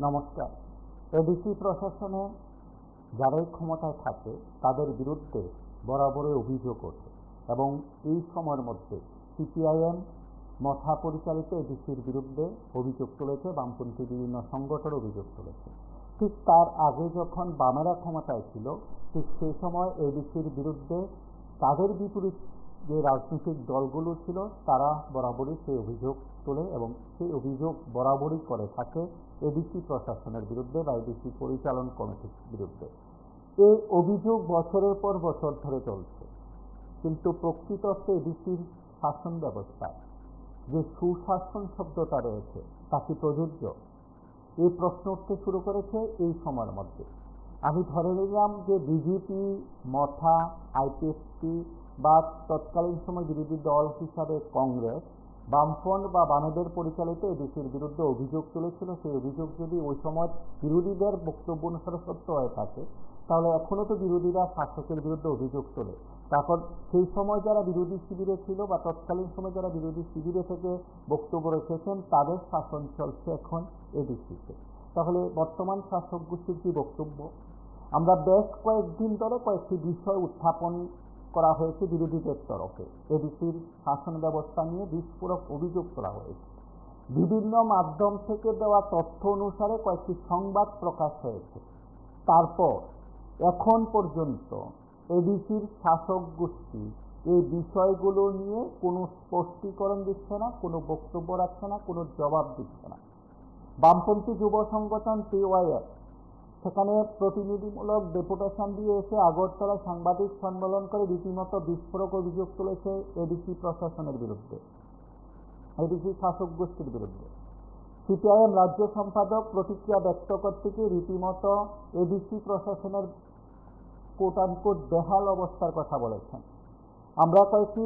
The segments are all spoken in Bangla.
নমস্কার। এডিসি প্রশাসনে যারাই ক্ষমতায় থাকে তাদের বিরুদ্ধে বরাবরই অভিযোগ ওঠে এবং এই সময়ের মধ্যে সিপিআইএম মথা পরিচালিত এডিসির বিরুদ্ধে অভিযোগ তুলেছে, বামপন্থী বিভিন্ন সংগঠন অভিযোগ তুলেছে। ঠিক তার আগে যখন বামেরা ক্ষমতায় ছিল, ঠিক সেই সময় এডিসির বিরুদ্ধে তাদের বিপরীত যে রাজনৈতিক দলগুলো ছিল তারা বরাবরই সেই অভিযোগ তোলে এবং সেই অভিযোগ বরাবরই করে থাকে এডিসি প্রশাসনের বিরুদ্ধে বা এডিসি পরিচালন কমিটির বিরুদ্ধে। এই অভিযোগ বছরের পর বছর ধরে চলছে, কিন্তু প্রকৃত অর্থে এডিসির শাসন ব্যবস্থায় যে সুশাসন শব্দটা রয়েছে তা কি প্রযোজ্য? এই প্রশ্ন উঠতে শুরু করেছে এই সময়ের মধ্যে। আমি ধরে নিলাম যে বিজেপি, মথা, আইপিএফটি বা তৎকালীন সময় বিরোধী দল হিসাবে কংগ্রেস, বামফ্রন্ট বা বামেদের পরিচালিত এডিসির বিরুদ্ধে অভিযোগ তুলেছিল। সেই অভিযোগ যদি ওই সময় বিরোধীদের বক্তব্য অনুসারে সত্য হয়ে থাকে, তাহলে এখনো তো বিরোধীরা শাসকের বিরুদ্ধে অভিযোগ তোলে। তারপর সেই সময় যারা বিরোধী শিবিরে ছিল বা তৎকালীন সময় যারা বিরোধী শিবিরে থেকে বক্তব্য রেখেছেন তাদের শাসন চলছে এখন এডিসিতে। তাহলে বর্তমান শাসক গোষ্ঠীর কি বক্তব্য? আমরা বেশ কয়েকদিন ধরে কয়েকটি বিষয় উত্থাপন করা হয়েছে বিরোধীদের তরফে। এডিসির শাসন ব্যবস্থা নিয়ে বিস্ফোরক অভিযোগ করা হয়েছে। বিভিন্ন মাধ্যম থেকে দেওয়া তথ্য অনুসারে কয়েকটি সংবাদ প্রকাশ হয়েছে। তারপর এখন পর্যন্ত এডিসির শাসক গোষ্ঠী এই বিষয়গুলো নিয়ে কোনো স্পষ্টীকরণ দিচ্ছে না, কোনো বক্তব্য রাখছে না, কোনো জবাব দিচ্ছে না। বামপন্থী যুব সংগঠন টিওয়াইএফ সেখানে প্রতিনিধিমূলক ডেপুটেশন দিয়ে এসে আগরতলা সাংবাদিক সম্মেলন করে রীতিমতো বিস্ফোরক অভিযোগ তুলেছে এডিসি প্রশাসনের বিরুদ্ধে, এডিসি শাসক গোষ্ঠীর বিরুদ্ধে। সিপিআইএম রাজ্য সম্পাদক প্রতিক্রিয়া ব্যক্ত করতে গিয়ে রীতিমতো এডিসি প্রশাসনের কোট আনকোট বেহাল অবস্থার কথা বলেছেন। আমরা কয়েকটি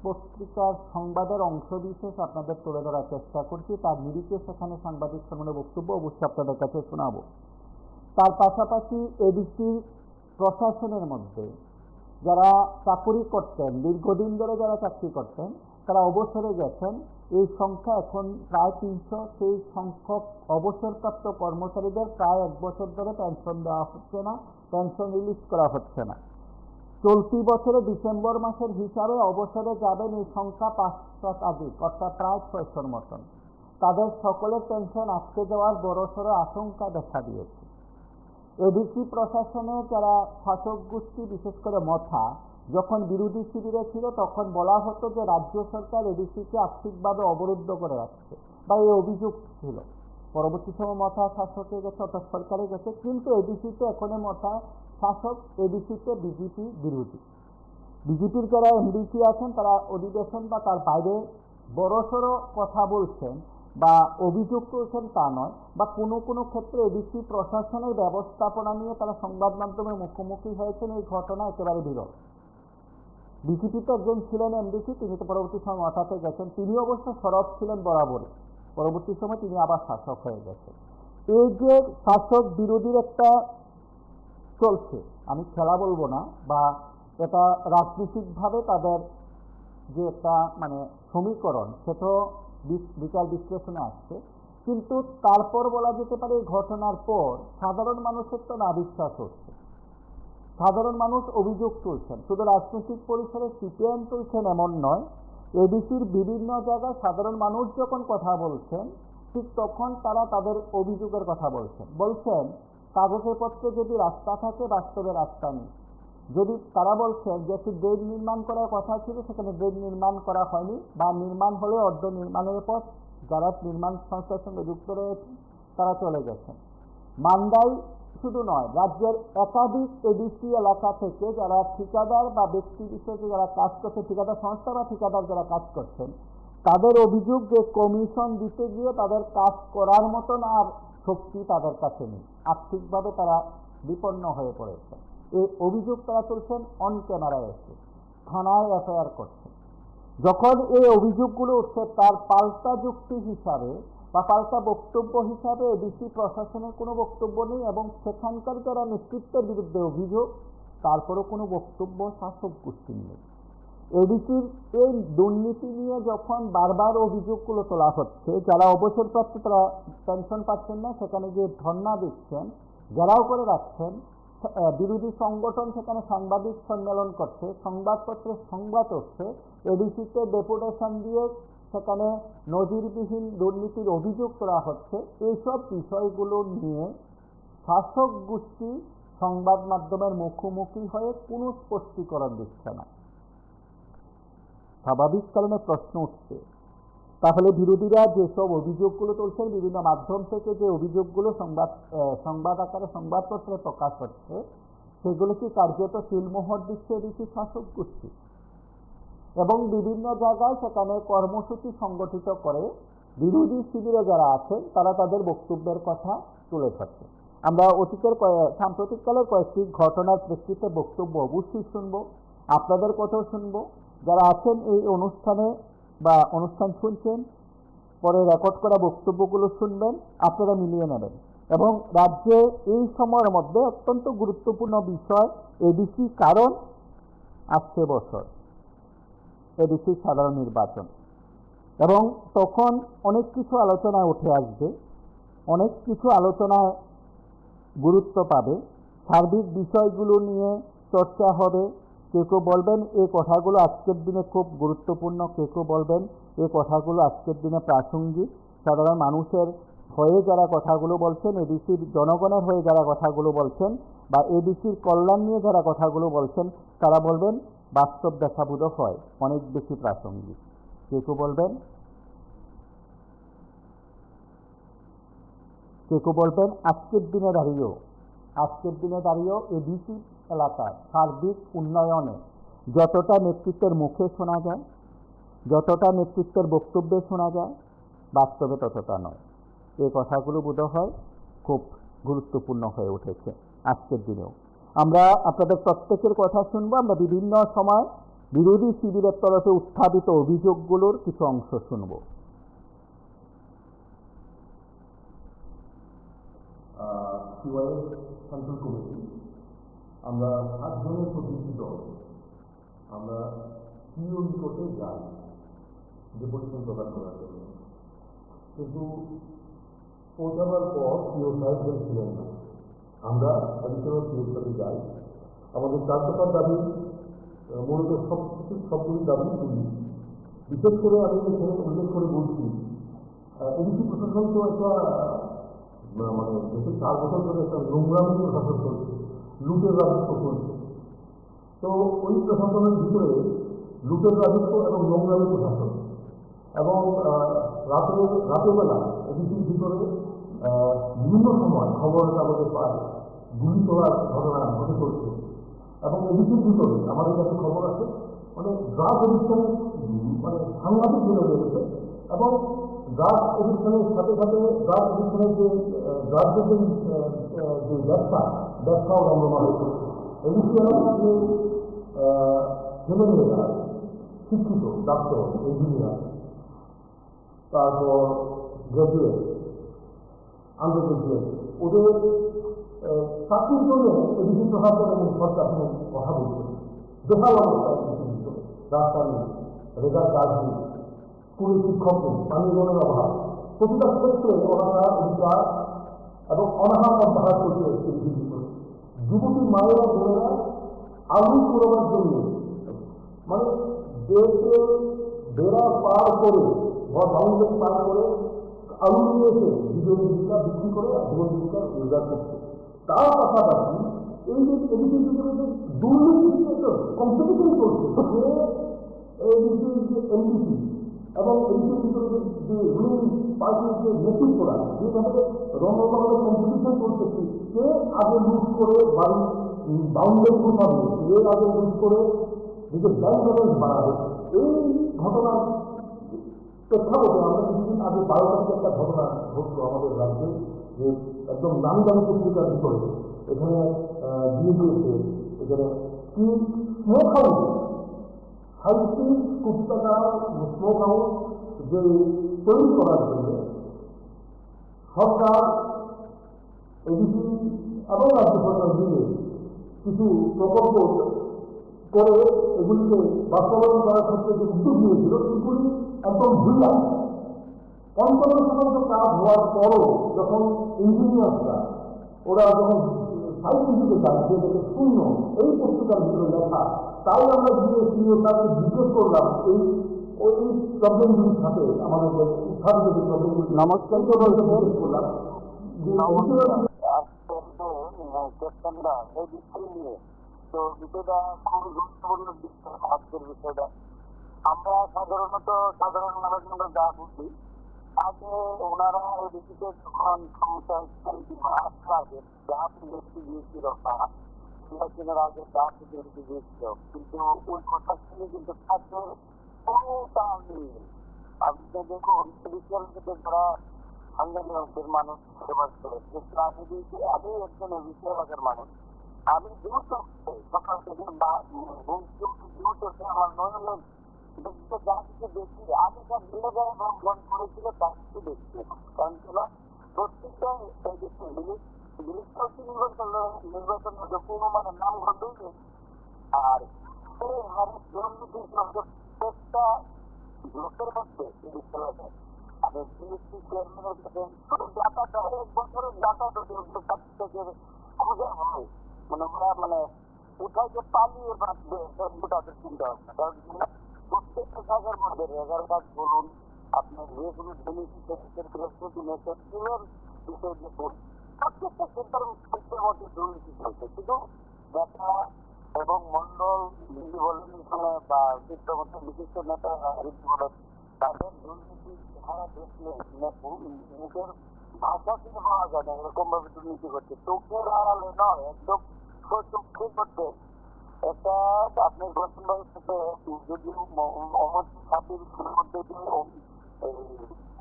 পত্রিকার সংবাদের অংশ বিশেষ আপনাদের তুলে ধরার চেষ্টা করছি। তার নিরিখে সেখানে সাংবাদিক সম্মেলনের বক্তব্য অবশ্যই আপনাদের কাছে শোনাবো। তার পাশাপাশি এডিসি প্রশাসনের মধ্যে যারা চাকরি করতেন, দীর্ঘদিন ধরে যারা চাকরি করতেন, তারা অবসরে গেছেন। এই সংখ্যা এখন প্রায় 300। সেই সংখ্যক অবসরপ্রাপ্ত কর্মচারীদের প্রায় 1 বছর ধরে পেনশন দেওয়া হচ্ছে না, পেনশন রিলিজ করা হচ্ছে না। চলতি বছরে ডিসেম্বর মাসের হিসাবে অবসরে যাবেন এই সংখ্যা 500 অর্থাৎ প্রায় 600-র মতন। তাদের সকলের পেনশন আটকে যাওয়ার বড়সড় আশঙ্কা দেখা দিয়েছে। এডিসি প্রশাসনে যারা শাসক গোষ্ঠী, বিশেষ করে মথা, যখন বিরোধী শিবিরে ছিল তখন বলা হতো যে রাজ্য সরকার এডিসিকে আর্থিকভাবে অবরুদ্ধ করে রাখছে, বা এই অভিযোগ ছিল। পরবর্তী সময় মথা শাসকে গেছে, অর্থাৎ সরকারে গেছে, কিন্তু এডিসিতে এখন মথা শাসক, এডিসিতে বিজেপি বিরোধী। বিজেপির যারা এমডিসি আছেন তারা অধিবেশন বা তার বাইরে বড়সড় কথা বলছেন বা অভিযোগ করছেন তা নয়, বা কোনো কোনো ক্ষেত্রে এডিসি প্রশাসনের ব্যবস্থাপনা নিয়ে তারা সংবাদ মাধ্যমের মুখোমুখি হয়েছেন। এই ঘটনা একেবারে বিরল। বিজেপিতে একজন ছিলেন এমডিসি, তিনি তো পরবর্তী সময় মথাতে গেছেন। তিনি অবশ্য সরব ছিলেন বরাবরই, পরবর্তী সময় তিনি আবার শাসক হয়ে গেছেন। এই যে শাসক বিরোধীর একটা চলছে, আমি খেলা বলবো না, বা এটা রাজনৈতিকভাবে তাদের যে একটা সমীকরণ, সেটা বিচার বিশ্লেষণে আসছে। কিন্তু তারপর বলা যেতে পারে এই ঘটনার পর সাধারণ মানুষের তো না বিশ্বাস হচ্ছে, সাধারণ মানুষ অভিযোগ তুলছেন। শুধু রাজনৈতিক পরিসরে সিপিআইএম তুলছেন এমন নয়, এডিসির বিভিন্ন জায়গায় সাধারণ মানুষ যখন কথা বলছেন ঠিক তখন তারা তাদের অভিযোগের কথা বলছেন কাগজে পত্রে যদি রাস্তা থাকে, বাস্তবে রাস্তা নেই। যদি তারা বলছেন যে একটি ড্রেন নির্মাণ করার কথা ছিল, সেখানে ড্রেন নির্মাণ করা হয়নি, বা নির্মাণ হলে অর্ধ নির্মাণের পর যারা নির্মাণ সংস্থার সঙ্গে যুক্ত রয়েছেন তারা চলে গেছেন। মান্দাই শুধু নয়, রাজ্যের একাধিক এডিসি এলাকা থেকে যারা ঠিকাদার বা ব্যক্তি বিশেষে যারা কাজ করছে, ঠিকাদার সংস্থা বা ঠিকাদার যারা কাজ করছেন, তাদের অভিযোগ যে কমিশন দিতে গিয়ে তাদের কাজ করার মতন আর শক্তি তাদের কাছে নেই, আর্থিকভাবে তারা বিপন্ন হয়ে পড়েছে। এই অভিযোগ তারা তুলছেন অন ক্যামেরায় এসে, থানায় এফআইআর করছেন। যখন এই অভিযোগগুলো উঠছে তার পাল্টা যুক্তি হিসাবে বা পাল্টা বক্তব্য হিসাবে এডিসি প্রশাসনের কোনো বক্তব্য নেই, এবং সেখানকার যারা নেতৃত্বের বিরুদ্ধে অভিযোগ তারপরও কোনো বক্তব্য শাসক গোষ্ঠীর নেই। এডিসির এই দুর্নীতি নিয়ে যখন বারবার অভিযোগগুলো তোলা হচ্ছে, যারা অবসরপ্রাপ্ত তারা পেনশন পাচ্ছেন না, সেখানে গিয়ে ধর্ণা দিচ্ছেন, ঘেরাও করে রাখছেন, বিরোধী সংগঠন সেখানে সাংবাদিক সম্মেলন করছে, সংবাদপত্রে সংবাদ হচ্ছে, এডিসিতে ডেপুটেশন দিয়ে সেখানে নজিরবিহীন দুর্নীতির অভিযোগ করা হচ্ছে। এইসব বিষয়গুলো নিয়ে শাসক গোষ্ঠী সংবাদ মাধ্যমের মুখোমুখি হয়ে কোনো স্পষ্টীকরণ দিচ্ছে না। স্বাভাবিক কারণে প্রশ্ন উঠছে, তাহলে বিরোধীরা যেসব অভিযোগগুলো তুলছেন, বিভিন্ন মাধ্যম থেকে যে অভিযোগগুলো সংবাদ আকারে সংবাদপত্রে প্রকাশ হচ্ছে, সেগুলো কি কার্যত সিলমোহর দিচ্ছে এডিসি শাসক গোষ্ঠী? এবং বিভিন্ন জায়গায় সেখানে কর্মসূচি সংগঠিত করে বিরোধী শিবিরে যারা আছেন তারা তাদের বক্তব্যের কথা তুলে ধরছে। আমরা সাম্প্রতিককালের কয়েকটি ঘটনার প্রেক্ষিতে বক্তব্য অবশ্যই শুনব, আপনাদের কথাও শুনব। যারা আছেন এই অনুষ্ঠানে বা অনুষ্ঠান শুনছেন, পরে রেকর্ড করা বক্তব্যগুলো শুনবেন, আপনারা মিলিয়ে নেবেন। এবং রাজ্যে এই সময়ের মধ্যে অত্যন্ত গুরুত্বপূর্ণ বিষয় এডিসি, কারণ আসছে বছর এডিসি সাধারণ নির্বাচন, এবং তখন অনেক কিছু আলোচনায় উঠে আসবে, অনেক কিছু আলোচনায় গুরুত্ব পাবে, সার্বিক বিষয়গুলো নিয়ে চর্চা হবে। কেউ কেউ বলবেন এই কথাগুলো আজকের দিনে খুব গুরুত্বপূর্ণ, কেউ কেউ বলবেন এই কথাগুলো আজকের দিনে প্রাসঙ্গিক। সাধারণ মানুষের হয়ে যারা কথাগুলো বলছেন, এডিসির জনগণের হয়ে যারা কথাগুলো বলছেন, বা এডিসির কল্যাণ নিয়ে যারা কথাগুলো বলছেন, তারা বলবেন বাস্তব দেখাবোধ হয় অনেক বেশি প্রাসঙ্গিক। কেউ কেউ বলবেন আজকের দিনে দাঁড়িয়েও এডিসি এলাকার সার্বিক উন্নয়নে যতটা নেতৃত্বের মুখে শোনা যায়, যতটা নেতৃত্বের বক্তব্যে শোনা যায়, বাস্তবে ততটা নয়। এই কথাগুলো বোধ হয় খুব গুরুত্বপূর্ণ হয়ে উঠেছে আজকের দিনেও। আমরা আপনাদের প্রত্যেকের কথা শুনবো। আমরা বিভিন্ন সময় বিরোধী শিবিরের তরফে উত্থাপিত অভিযোগগুলোর কিছু অংশ শুনব। সেন্ট্রাল কমিটি আমরা 7 জনের প্রতিনিধি দল, আমরা সিও নিকটে যাই ডেপুটেশন প্রদান করার জন্য, কিন্তু পৌঁছাবার পর সিও সাহেবদের ছিলেন না। আমরা অ্যাডিশনাল সিওর সাথে যাই। আমাদের 4 দফার দাবি, মূলত সবগুলি দাবি তুলি। বিশেষ করে আমি এখানে উল্লেখ করে বলছি, এডিসি প্রশাসন তো একটা মানে দেশে 4 বছর ধরে একটা নোংরামির শাসন চলছে, লুটের রাজত্ব চলছে। তো ওই প্রশাসনের ভিতরে লুটের রাজত্ব এবং নোংরামি প্রশাসন, এবং রাতেরবেলা এডিসির ভিতরে বিভিন্ন সময় খবরের কাগজে পায় গুলি তোলার ঘটনা ঘটে চলছে। এবং এডিসির ভিতরে আমাদের কাছে খবর আছে মানে ড্রাগ এডিকশন মানে সাংঘাতিক বেড়ে গেছে, এবং ড্রাগ এডিকশনের সাথে সাথে ড্রাগ এডিকশনের যে ড্রাগের যে ব্যবসাও রমরমা হয়েছে। এডিসি এলাকার যে ছেলেমেয়েরা শিক্ষিত, ডাক্তার, ইঞ্জিনিয়ার, তারপর গ্রাজুয়েট, আন্ডার গ্রাজুয়েট, ওদের চাকরির জন্য এডিসি প্রশাসন এবং সরকার কথা বলছে। বেহাল অবস্থা এডিসির ভিতরে, রাস্তা নেই, রেজাল্ট কাজ নেই, স্কুলের শিক্ষক নেই, পানীয় জলের অভাব, প্রতিটা ক্ষেত্রে অনাহার, অধিকার এবং অনাহার অধ্যাহার করছে এডিসির ভিতরে। যুবতী মায়েরা বোনেরা আলু কুড়াবার জন্য মানে দেশে বেড়া পার করে বা বাউন্ডারি পার করে আলু নিয়ে এসে জীবন জীবিকা বিক্রি করে জীবন জীবিকা রোজগার করছে। তার পাশাপাশি এই যে এডিসির ভিতরে যে দুর্নীতির একটা কম্পিটিশন চলছে, যে এডিসির যে এমডিসি এবং এডিসির ভিতরে যে রুলিং পার্টির যে নেতৃত্বরা যেভাবে রমরমাভাবে কম্পিটিশন চলছে, কে আগে লুট করে বাড়ি বাউন্ডারি কোথাবে, কে আগে লুট করে নিজের ব্যাংক ব্যালেন্স বাড়াবে, এই ঘটনার প্রেক্ষাপটে আমরা কিছুদিন আগে 12 তারিখে একটা ঘটনা ঘটলো আমাদের রাজ্যে, যে একদম নামি দামি পত্রিকার ভিতরে এখানে দিয়ে দিয়েছে, এখানে কি স্মোক হাউস 37 কোটি টাকা স্মোক হাউস যে তৈরি করার জন্য সরকার, এডিসি এবং রাজ্য সরকার মিলে কিছু প্রকল্প করে এগুলিকে বাস্তবায়ন করার ক্ষেত্রে যে উদ্যোগ নিয়েছিল সেগুলি একদম ভুলিয়া ৫৫% কাজ হওয়ার পরও যখন ইঞ্জিনিয়াররা ওরা যখন সাইট ভিজিটে যায় যে দেখে শূন্য এই পত্রিকার ভিতরে লেখা, তাই আমরা গিয়ে সিও স্যারকে জিজ্ঞেস করলাম এই প্রবলেমগুলির সাথে আমাদের যে উত্থাপিত যে প্রবলেমগুলি নমস্কার জিজ্ঞেস করলাম যে ক্যাপ্টেনরা এই বিষয় নিয়ে, তো বিষয়টা খুবই গুরুত্বপূর্ণ আজকের বিষয়টা। আমরা সাধারণ মানুষ যা বুঝি, আগে ওনারা এই বিষয়তে যখন সমস্যা আসে যা বেশি দিয়েছিল নির্বাচনের আগে যা বেশি দিয়েছিল, কিন্তু ওই কথা শুনে কিন্তু ছাত্রের কোনো তাল নেই। আপনি দেখুন বিশ্ববিদ্যালয়তে যারা সাংবাদিক অংশের মানুষ বসবাস করে, আমি একজন বিশ্বভাগের মানুষ, আমি দ্রুত সকাল থেকে আমার নয়নের যা কিছু দেখি আগে সব মিলে যাওয়া বন্ধ করেছিল তা কিছু দেখছি। কারণ ছিল প্রত্যেকটা নির্বাচনের কোনো মানে নাম ঘটেছে, আর এই হারে দুর্নীতি প্রত্যেকটা লোকের মধ্যে বিশ্ববিদ্যালয় আমি বিএসসি চেয়ারম্যানের কাছে ডাটা এক বছরের ডাটা থেকে খোঁজা হয়, মানে ওরা মানে কোথায় যে পালিয়ে বাঁচবে তাদের চিন্তা ভাবনা। কারণ প্রত্যেকটা জায়গার মধ্যে রেগার কাজ বলুন, আপনার যে কোনো বিষয় দেখুন, প্রত্যেকটা ক্ষেত্রের মধ্যে দুর্নীতি চলছে। শুধু নেতা এবং মন্ডল যদি বলেন এখানে বা চিত্রমত বিশিষ্ট নেতা বলেন, তাদের দুর্নীতি চেহারা দেখলে মুখের ভাষা থেকে পাওয়া যায় না, এরকম ভাবে দুর্নীতি করছে। চোখের আড়ালে নয়, একদম চোখে করছে। একটা আপনি গঠনভাবে সাথে যদি অমর সাথীর মধ্যে যে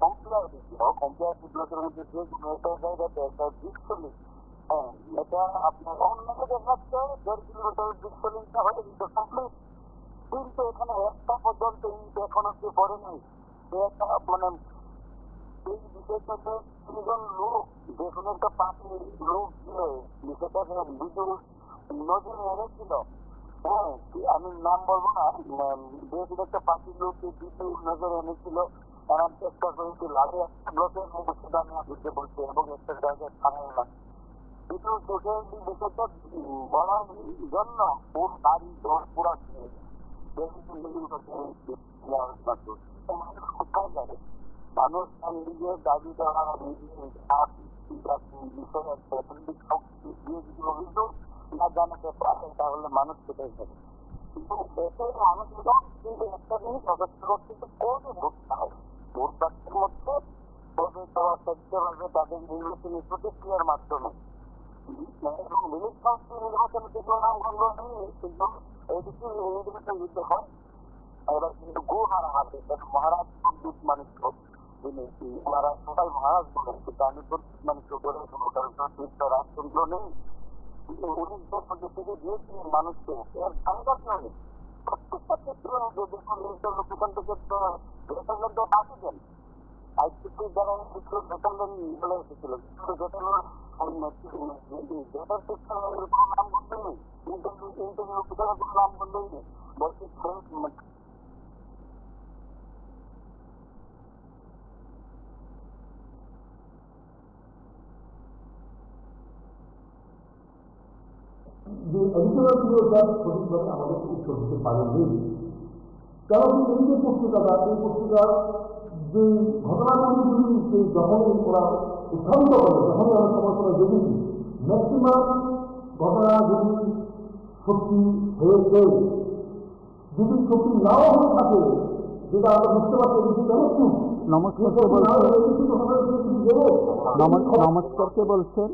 কম্পিউটার দিচ্ছিল, কম্পিউটার বিপ্লবের মধ্যে যে কোনো একটা জায়গাতে একটা বৃক্ষলিং, হ্যাঁ এটা আপনার অন্যকে দেখাচ্ছে ১.৫ কিলোমিটার বৃক্ষলিংটা হয়ে কিন্তু কমপ্লিট, কিন্তু এখানে একটা পর্যন্ত এখনো কেউ করেনি। একটা মানে এই বিষয়টাতে ৩ জন লোক যে কোনো একটা পার্টি লোক দিয়ে বিষয়টাকে বিদ্যুৎ নজরে এনেছিল। হ্যাঁ, আমি নাম বলবো না, যে একটা পার্টির লোক বিদ্যুৎ নজরে এনেছিল, তারা চেষ্টা করেছিল আগে একটা ব্লকের অবস্থা নেওয়া বুঝতে বলছে এবং একটা জায়গায় থামায় না, কিন্তু চোখের বিষয়টা বলার জন্য ওর বাড়ি ঘর পুরা কোথায় যাবে মানুষ তার নিজের দাবি দেওয়া কিন্তু না জানাতে পারে, তাহলে মানুষ কোথায় যাবে? কিন্তু দেশের মানুষ কিন্তু একটা জিনিস অপেক্ষা করছে কবে ভোটটা হবে, ভোট বাক্যের মধ্যে কবে দেওয়া সত্যভাবে তাদের নির্বাচনী প্রতিক্রিয়ার মাধ্যমে এবং বিলিপ নির্বাচনে কিন্তু নাম গন্ধ নেই, কিন্তু এইদিকে নির্বাচন যুদ্ধ হয়। এবার কিন্তু গো হারা হাতে মহারাজ পণ্ডিত মানিক্য, যিনি ওনারা সবাই মহারাজ বলেন, কিন্তু আমি পণ্ডিত মানিক্য বলে কোনো কারণ রাজতন্ত্র নেই, কিন্তু ১৯ বছর থেকে দিয়েছিলেন মানুষকে এর সংবাদ নেই। প্রত্যেকটা ক্ষেত্রে দেখুন লোকেশন থেকে বেতন বাকি দেন, আইসিসি দ্বারা বেতন বলে এসেছিল, কিন্তু বেতনের কোনো নাম বন্ধ নেই, ইন্টারভিউ কোনো নাম বন্ধই নেই। বলছি যে এডিটোরিয়াল ভিডিওটা সঠিকভাবে আমাদের উত্তর দিতে পারেনি। কেন কি এই যে পত্রিকাটা, এই পত্রিকার যে ঘটনাগুলিকে যখনই ওরা উত্থাপিত করে, যখনই আমরা সময় সময় দেখেছি, ম্যাক্সিমাম ঘটনাগুলি সত্যি হয়েছে। যদি সত্যি নাও হয়ে থাকে, যেটা আমরা বুঝতে পারছি কেন কি নমস্কার কে বলছেন?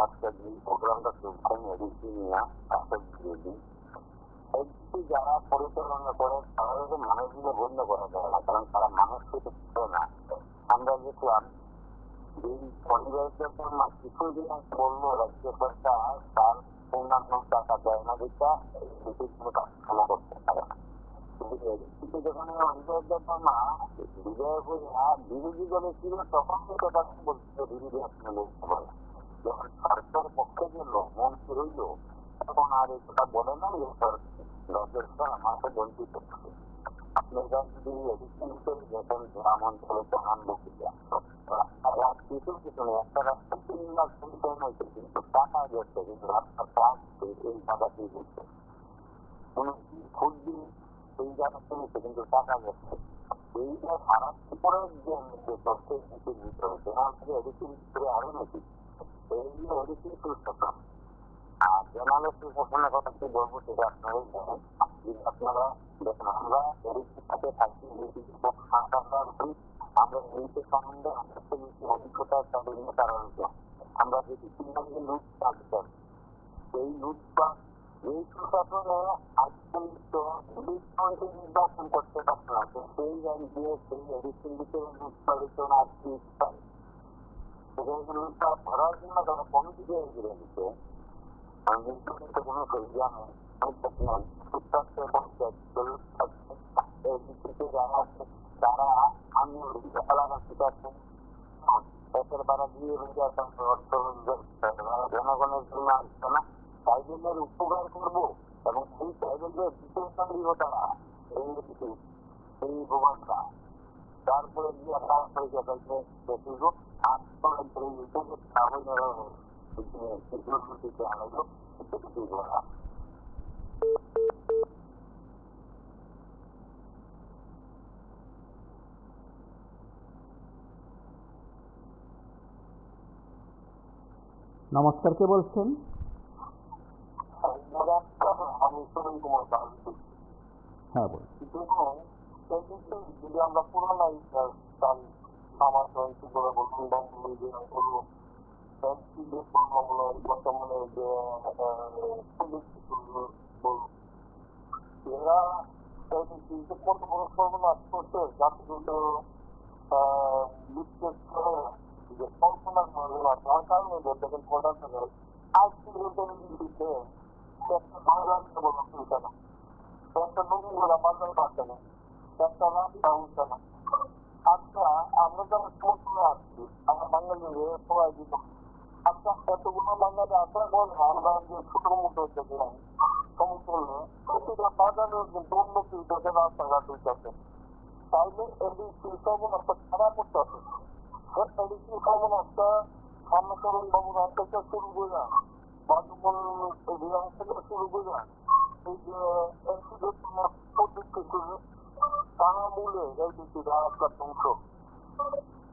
আজকের যে প্রোগ্রামটা চলছেন এডিসি নিয়ে আসাদ বিরোধী যারা পরিচালনা করে তাদেরকে মানুষগুলো বন্ধ করা যায় না, কারণ তারা মানুষকে ছিল না। আমরা দেখলাম এই পরিবারের জন্য কিছু দিন বললো রাজ্য সরকার তার অন্যান্য টাকা দেয় না, যেটা ক্ষমা করতে পারে না। কিন্তু যখন বিরোধী দলে ছিল তখন কথা বলছিল বিরোধী আসলে যখন সরকার পক্ষে গেল মন্ত্রী হইল, তখন আর এই কথা বলে না, দর্শকরা আমাকে বঞ্চিত থাকে। আপনারা যদি এডিশন হিসেবে দেখেন গ্রাম অঞ্চলে প্রধান বক্তৃতা রাস্তাঘাট কিছু কিছু নেই, একটা রাস্তা 3 লাখ পরিচয় হয়েছে, কিন্তু টাকা গেছে, কিন্তু রাস্তার কাজ এই জায়গাতেই হচ্ছে কোন খুঁজবি সেই জায়গা থেকে, কিন্তু টাকা গেছে। এইটা খারাপ করে যে করছে নীতির ভিতরে জেনারেল থেকে এডিসির ভিতরে আরো নীতি, এই এডিসি সুশাসন। আর জেনারেল সুশাসনের কথা কি বলবো সেটা আপনারাই জানেন। আপনারা দেখুন, আমরা এডিসির সাথে থাকি, আমরা এডিসি সম্বন্ধে আমাদের বেশি অভিজ্ঞতা বিভিন্ন কারণে আমরা দেখি কিভাবে লুটপাট করি। এই লুটপাট এই সুশাসনে আজকাল তো নির্বাচন করতে পারছে না, সেই গাড়ি দিয়ে সেই এডিসির ভিতরে লুটপাটিত আজকে লুটপাট ধরার জন্য তারা কমিটি দিয়ে ঘিরে দিচ্ছে। নির্বাচিত কোনো জানে তারা আমি এলাকা শিখাচ্ছে একের বারা দিয়ে জনগণের জন্য আসছে না, ট্রাইবেলের উপকার করবো এবং সেই ট্রাইবেলদের বিশেষ তারা এই ভূমানটা তারপরে গিয়ে তারপরে নমস্কার, কে বলছেন? আমি সুনীল কুমার দাস। হ্যাঁ বলুন। যদি আমরা পুরোনো আমার বলবো বর্তমানে যে এরা কত বড় সর্বনাশ করছে, জাতিগত বিশ্বাস করে যে কল্পনা তার কারণে দেখেন প্রধান আজকে দিচ্ছে একটা বাজারকে বলা হচ্ছে না, একটা নদী বলা বাজার পাচ্ছে না, একটা রাস্তা হচ্ছে না। আচ্ছা, আমরা যারা সমর্থনে আসছি আমার বাঙালি সবাই দিত, আচ্ছা এতগুলো বাঙালি আসার পর আমরা যে ছোট মতো দেখলাম সমতলে প্রতিটা বাজারের কিন্তু উন্নতি হইতেছে, রাস্তাঘাট হইতেছে, তাইলে এডিসি সর্বনাশটা খারাপ করতে হবে। এডিসি সর্বনাশটা সামনাসামনি বাবুর হাত থেকে শুরু করে বাজুমল বিভাগ থেকে শুরু করে এই যে পদ্ধতি তারা মূলে এডিসি রাস্তার ধ্বংস।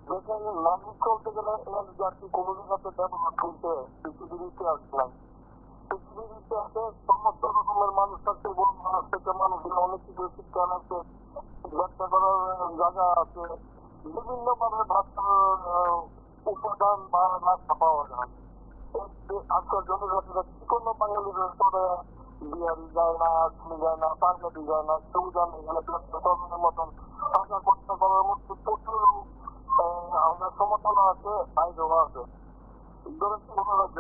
যেখানে নাগরিক চলতে গেলে এক জাতি কোনো জায়গাতে ডেভেলপ হইতে পৃথিবীর ইতিহাস নাই। পৃথিবীর ইতিহাসে সমস্ত রকমের মানুষ থাকতে, বড় মানুষ থেকে মানুষের অনেক কিছু শিক্ষা আছে, ব্যবসা করার জায়গা আছে, বিভিন্ন ভাবে ভাষার উপাদান বা রাস্তা পাওয়া যায়। আজকাল জনজাতিরা কি কোনো বাঙালির পরে বিহারি যায় না, আসামি যায় না, পাঞ্জাবি যায় না, কেউ জানে এখানে ব্যবসার মতন টাকা খরচা করার মধ্যে প্রচুর আমাদের সমতলা আছে, বাইরেও আছে। ধরেন কোনো রাজ্য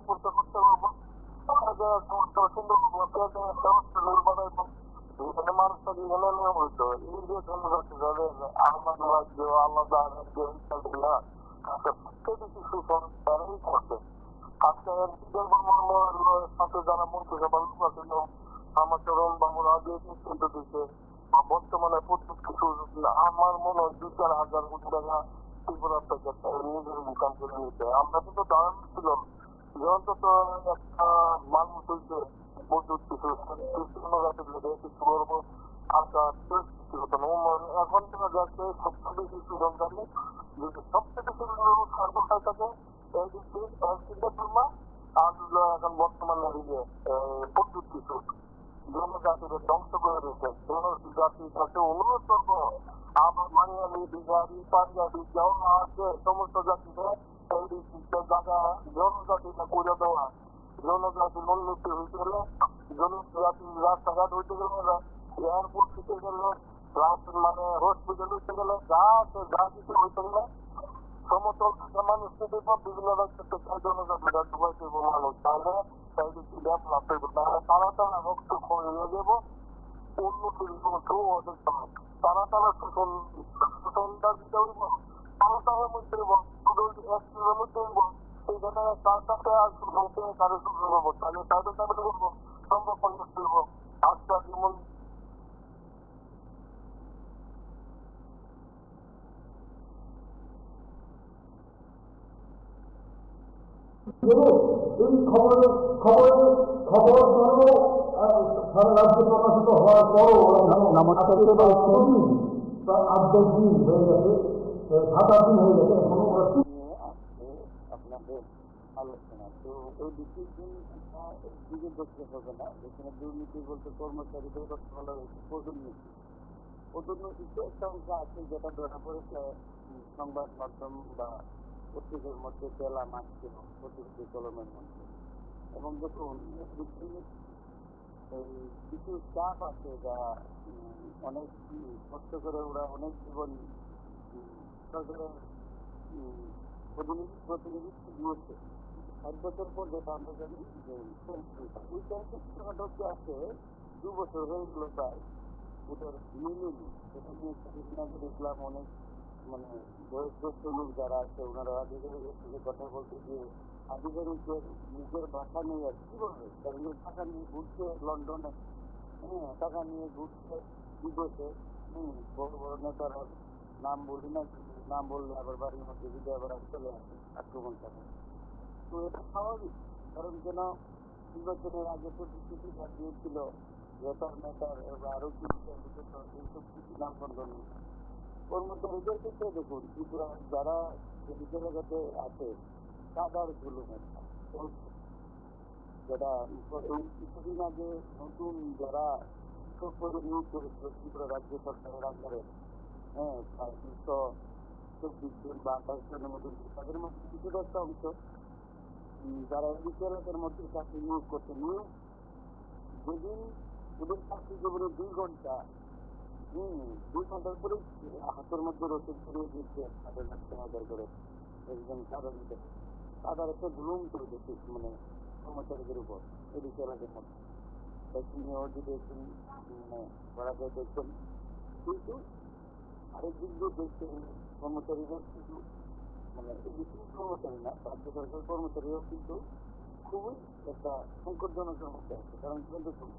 করতে করতে পারবো সুন্দর বানাইবো, এখানে মানুষটা এখানে নিয়ম হইতো এই যে জনজাতি আলাদা রাজ্য আলাদা রাজ্য বেশি শোষণ তারাই করছে। আজকে সাথে যারা মন্ত্রিসভার লোক আছে আমার চরম বাবুর আগে কিন্তু দিচ্ছে, বর্তমানে প্রচুর কিছু আমার মনে হয় 2-4 হাজার কোটি টাকা ত্রিপুরা থেকে নিজের ইনকাম করে নিতে। আমরা কিন্তু দাঁড়ান ছিল যে অন্তত একটা মানুষ হইতে মজুদ কিছু কিছু করবো, আশা কিছু হতো না। এখন দেখা যাচ্ছে সবচেয়ে বেশি সুযোগ জানি যদি সবচেয়ে বেশি সরকার থাকে আর এখন বর্তমানে প্রচুর কিছু জনজাতির ধ্বংস করে দিচ্ছে। জনজাতির কাছে অনুরোধ করবো আমার বাঙালি বিহারি পাঞ্জাবি যাও আছে সমস্ত জাতিতে এই জায়গা জনজাতিটা করে দেওয়া, জনজাতির উন্নতি হইতে গেলে জনজাতির রাস্তাঘাট হইতে গেলে এয়ারপোর্ট হইতে গেলে মানে হসপিটাল হইতে গেলে যা আছে যা কিছু হইতে গেলে সমতল থাকা মানুষকে দেবো, বিভিন্ন রাজ্য থেকে জনজাতিরা ঢুকাইতে মানুষ, তাহলে ডেভেলপ হইব, তাহলে তারা তারা রক্ত খরিয়ে দেবো উন্নতির তারা তারা শোষণটা দিতে হইব, তারা তারার মধ্যে হইব, এক মধ্যে হইব, এই এখানে তার সাথে আর বলতে কারো শুরু করবো, তাহলে তাদের সাথে করবো সম্ভব পঞ্চাশ করবো আজকে যেমন এই খবর জন্য সারা রাজ্যে প্রকাশিত হওয়ার পরও নমস্কার কে বলছেন? প্রায় 8-10 দিন হয়ে গেছে, 7-8 দিন হয়ে গেছে, এখনো ওরা নিয়ে আসছে আপনাদের আলোচনা। তো এই ডিসিশন দিকে দেখতে হবে না, যেখানে দুর্নীতি বলতে কর্মচারীদের কথা বলা হয়েছে পদোন্নতি। পদোন্নতিতে একটা অংশ আছে যেটা ধরা পড়েছে সংবাদ মাধ্যম বা পত্রিকার মধ্যে পেলাম আসছিল প্রতিনিধি কলমের মধ্যে। এবং দেখুন এই কিছু স্টাফ আছে যা অনেক কষ্ট করে ওরা অনেক জীবন সরকারের প্রতিনিধিত্ব দিয়েছে। 1 বছর পর যেটা আমরা জানি যে ওই পেনশনটা হচ্ছে আছে 2 বছর হয়ে গেল প্রায়, ওদের মিলেনি। সেটা নিয়ে কিছুদিন আগে দেখলাম অনেক মানে বয়স্ক লোক যারা আছে ওনারা আধিকারিকের সাথে কথা বলতে গিয়ে আধিকারিকের নিজের ভাষা নেই আর কি বলবে, কারণ টাকা নিয়ে ঘুরছে লন্ডনে, হ্যাঁ টাকা নিয়ে ঘুরছে বিদেশে, বড় বড় নেতারা নাম বলি না, নাম বললে আবার বাড়ির মধ্যে যদি আবার চলে আসে আক্রমণ করে। তো এটা স্বাভাবিক, কারণ যেন নির্বাচনের আগে প্রতিশ্রুতি দিয়েছিল নেতার আরো কিছু এইসব কিছু নাম বন্ধন কর্মচারীদের ক্ষেত্রে দেখুন ত্রিপুরা যারা মেডিকেল জগতে আছে তাদের জুলুমের যেটা এই কিছুদিন আগে নতুন যারা পদে নিয়োগ করেছিল ত্রিপুরা রাজ্য সরকারের আন্ডারে, হ্যাঁ 224 জন বা 28 জনের মতন, তাদের মধ্যে কিছুটা একটা অংশ যারা এদিকে এলাকার মধ্যে চাকরি নিয়োগ করতে নিয়োগ যেদিন ওদের চাকরি জীবনে 2 ঘন্টা 2 ঘন্টার পরে হাতের মধ্যে রসিদ ধরিয়ে দিচ্ছে 7,000 করে একজন সাধারণত তাদের একটা জুলুম করে দিচ্ছে মানে কর্মচারীদের উপর এদিকে এলাকার মধ্যে দেখছেন মানে করা যায় দেখছেন। কিন্তু আরেক দিক দিয়ে দেখছেন কর্মচারীদের কিন্তু মানে কর্মচারী না রাজ্য সরকারের কর্মচারীরাও কিন্তু খুবই একটা সংকটজনক সমস্যা আছে। কারণ দেখুন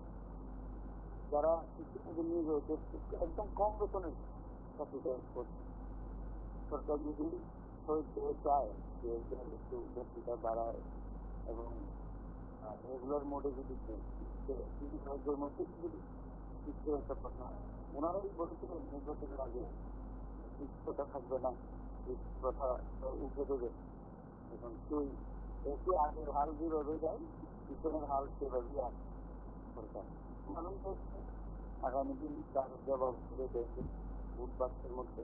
যারা শিক্ষিতদের নিয়ে রয়েছে একদম কম বেতনের চাকরিটা করছে, সরকার যদি চায় যে একটু বেতনটা বাড়ায় এবং রেগুলার মোডে যদি সাহায্যের মধ্যে যদি একটা কথা ওনারাই বলেছিলেন নির্বাচনের আগে কথা থাকবে না, কথা উঠে দেবে। এখন সেই একে আগের হাল যেভাবে যায় পিছনের হাল সেভাবেই আসে সরকার। মানুষ আগামী দিন তার জবাব করে দেবে ভোট বাক্সের মধ্যে।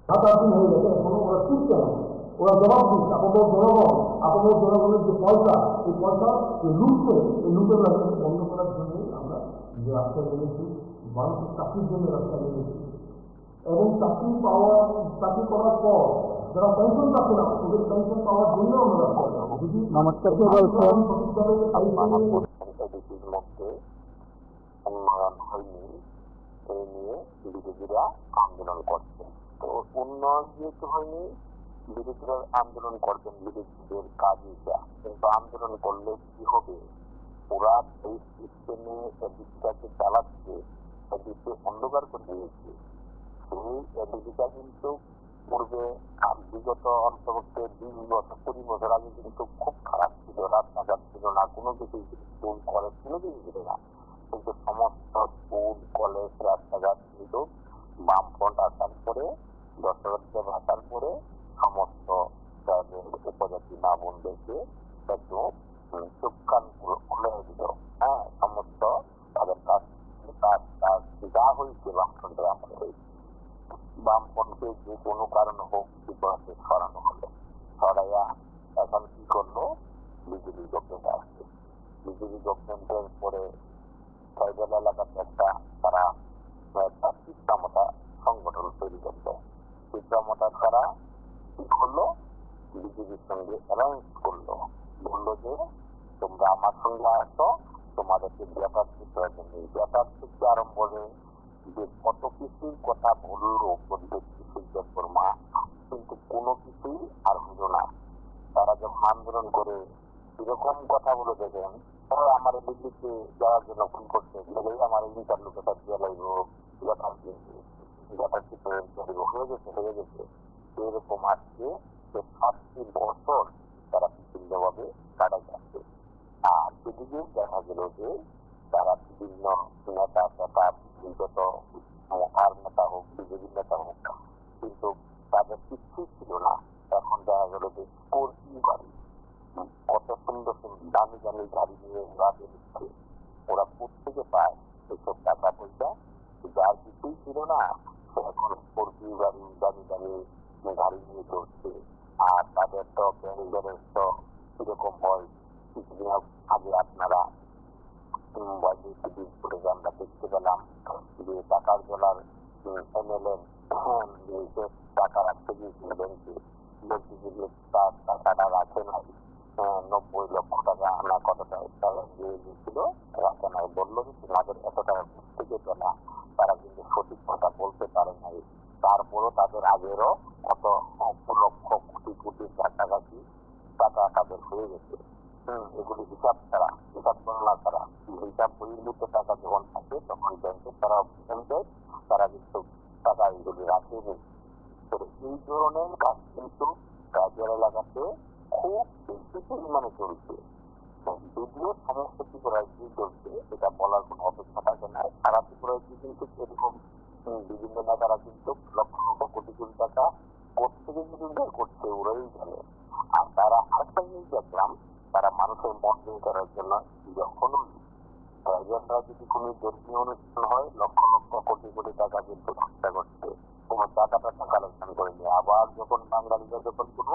7-8 দিন হয়ে গেছে, এখনো ওরা শিখছে না, ওরা জবাব দিচ্ছে আপনাদের জনগণের যে পয়সা এই পয়সা লুটছে, এই লুটের রাস্তাকে বন্ধ করার জন্য আমরা যে রাস্তায় নেমেছি, মানুষের চাকরির জন্য রাস্তায় নেমেছি। এবং চাকরি করার পর যারা পেনশন পাচ্ছে না ওদের পেনশন পাওয়ার জন্য আমরা রাস্তায় যাবো। যদি নমস্কার কে বলছেন? সঠিকভাবে এদিকের মধ্যে উন্নয়ন হয়নি এই নিয়ে বিরোধীরা আন্দোলন করছে। তো উন্নয়ন যেহেতু হয়নি বিরোধীরা আন্দোলন করবেন, বিরোধীদের কাজ এটা। কিন্তু আন্দোলন করলে কি হবে, ওরা এই সিস্টেমে এদিকটাকে চালাচ্ছে, এদিকে অন্ধকার করে দিয়েছে। সেই এদিকটা কিন্তু পূর্বে বিগত অন্তপক্ষে 20 বছর 20 বছর আগে কিন্তু খুব খারাপ ছিল, রাস্তাঘাট ছিল না, কোনো কিছু স্কুল কলেজ কোনো কিছু ছিল না। কিন্তু সমস্ত স্কুল কলেজ রাস্তাঘাট কিন্তু বামফ্রন্ট আসার পরে 10 বছর আসার পরে সমস্ত উপজাতি মা বোনদেরকে একদম চোখ কান খুলে দিল। হ্যাঁ সমস্ত তাদের কাজ যা হয়েছে বামফ্রন্টের আমলে হয়েছে। বামফ্রন্টকে যে কোনো কারণ হোক বিপদে সরানো হলো, সরাইয়া এখন কি করলো বিজেপি গভর্নমেন্ট আসছে। বিজেপি গভর্নমেন্টের পরে ট্রাইবাল এলাকাতে একটা তারা চিত্রামতা সংগঠন তৈরি করলো। চিত্রামতা তারা কি করলো বিজেপির সঙ্গে অ্যালায়েন্স করলো, বললো যে তোমরা আমার সঙ্গে আসো, তোমাদেরকে ব্যাপার প্রয়োজন নেই। ব্যাপার থেকে আরম্ভ করে যে কত কিছুর কথা বললো পণ্ডিত কিশোর বর্মা, কিন্তু কোনো কিছুই আর হইল না। তারা যখন আন্দোলন করে এরকম কথা বলে দেখেন, আমার দিল্লিতে যাওয়ার জন্য ফোন করছে, বলেই আমার ইন্টারলোকেটার দিয়ে লাগবো, হয়ে গেছে। এরকম আজকে 7টি বছর তারা বিভিন্নভাবে কাটাই যাচ্ছে। আর এদিকে দেখা গেল যে তারা বিভিন্ন নেতা নেতা যত আর নেতা হোক, বিজেপি নেতা হোক, কিন্তু তাদের কিছুই ছিল না। এখন দেখা গেল যে স্করপিও গাড়ি, কত সুন্দর সুন্দর দামি দামি গাড়ি নিয়ে রাজে নিচ্ছে। ওরা কোথেকে পায় এসব টাকা পয়সা? যার কিছুই ছিল না সে এখন স্করপিও গাড়ি, দামি দামি গাড়ি নিয়ে চলছে। আর তাদের তো ব্যাংকের তো কিরকম হয়, কিছুদিন আগে আপনারা মোবাইলে করে আমরা দেখতে পেলাম যে টাকার জলার এমএলএ টাকা রাখতে গিয়েছিল ব্যাংকে, বলছি যে তার টাকাটা রাখে নাই, 90 লক্ষ টাকা না কত টাকা দিয়ে দিয়েছিল, রাখে নাই। বললো যে তোমাদের এত টাকা থেকে পেলা, তারা কিন্তু সঠিক কথা বলতে পারে নাই। তারপরও তাদের আগেরও কত লক্ষ কোটি কোটি কাছাকাছি টাকা তাদের হয়ে গেছে। এগুলি হিসাব ছাড়া, হিসাব গণনা ছাড়া, হিসাব বহির্ভূত টাকা যখন থাকে তখন ব্যাংকে তারা অপশন দেয়, তারা কিন্তু টাকা এগুলি রাখেনি। এই ধরনের কাজ কিন্তু রাজ্যের এলাকাতে খুব বেশি পরিমাণে চলছে। যদিও সমস্ত ত্রিপুরায় কি চলছে এটা বলার কোনো অপেক্ষা থাকে না। সারা ত্রিপুরায় কিন্তু এরকম বিভিন্ন নেতারা কিন্তু লক্ষ লক্ষ কোটি কোটি টাকা কোথেকে কিন্তু উদ্ধার করছে ওরাই জানে। আর তারা আরেকটা জিনিস দেখলাম, তারা মানুষের মন জয় করার জন্য যখনই গার্জিয়ানরা যদি কোনো ধর্মীয় অনুষ্ঠান হয় লক্ষ লক্ষ কোটি কোটি টাকা কিন্তু খরচা করছে, কোনো টাকাটা কালেকশন করেনি। আবার যখন বাঙালিরা যখন কোনো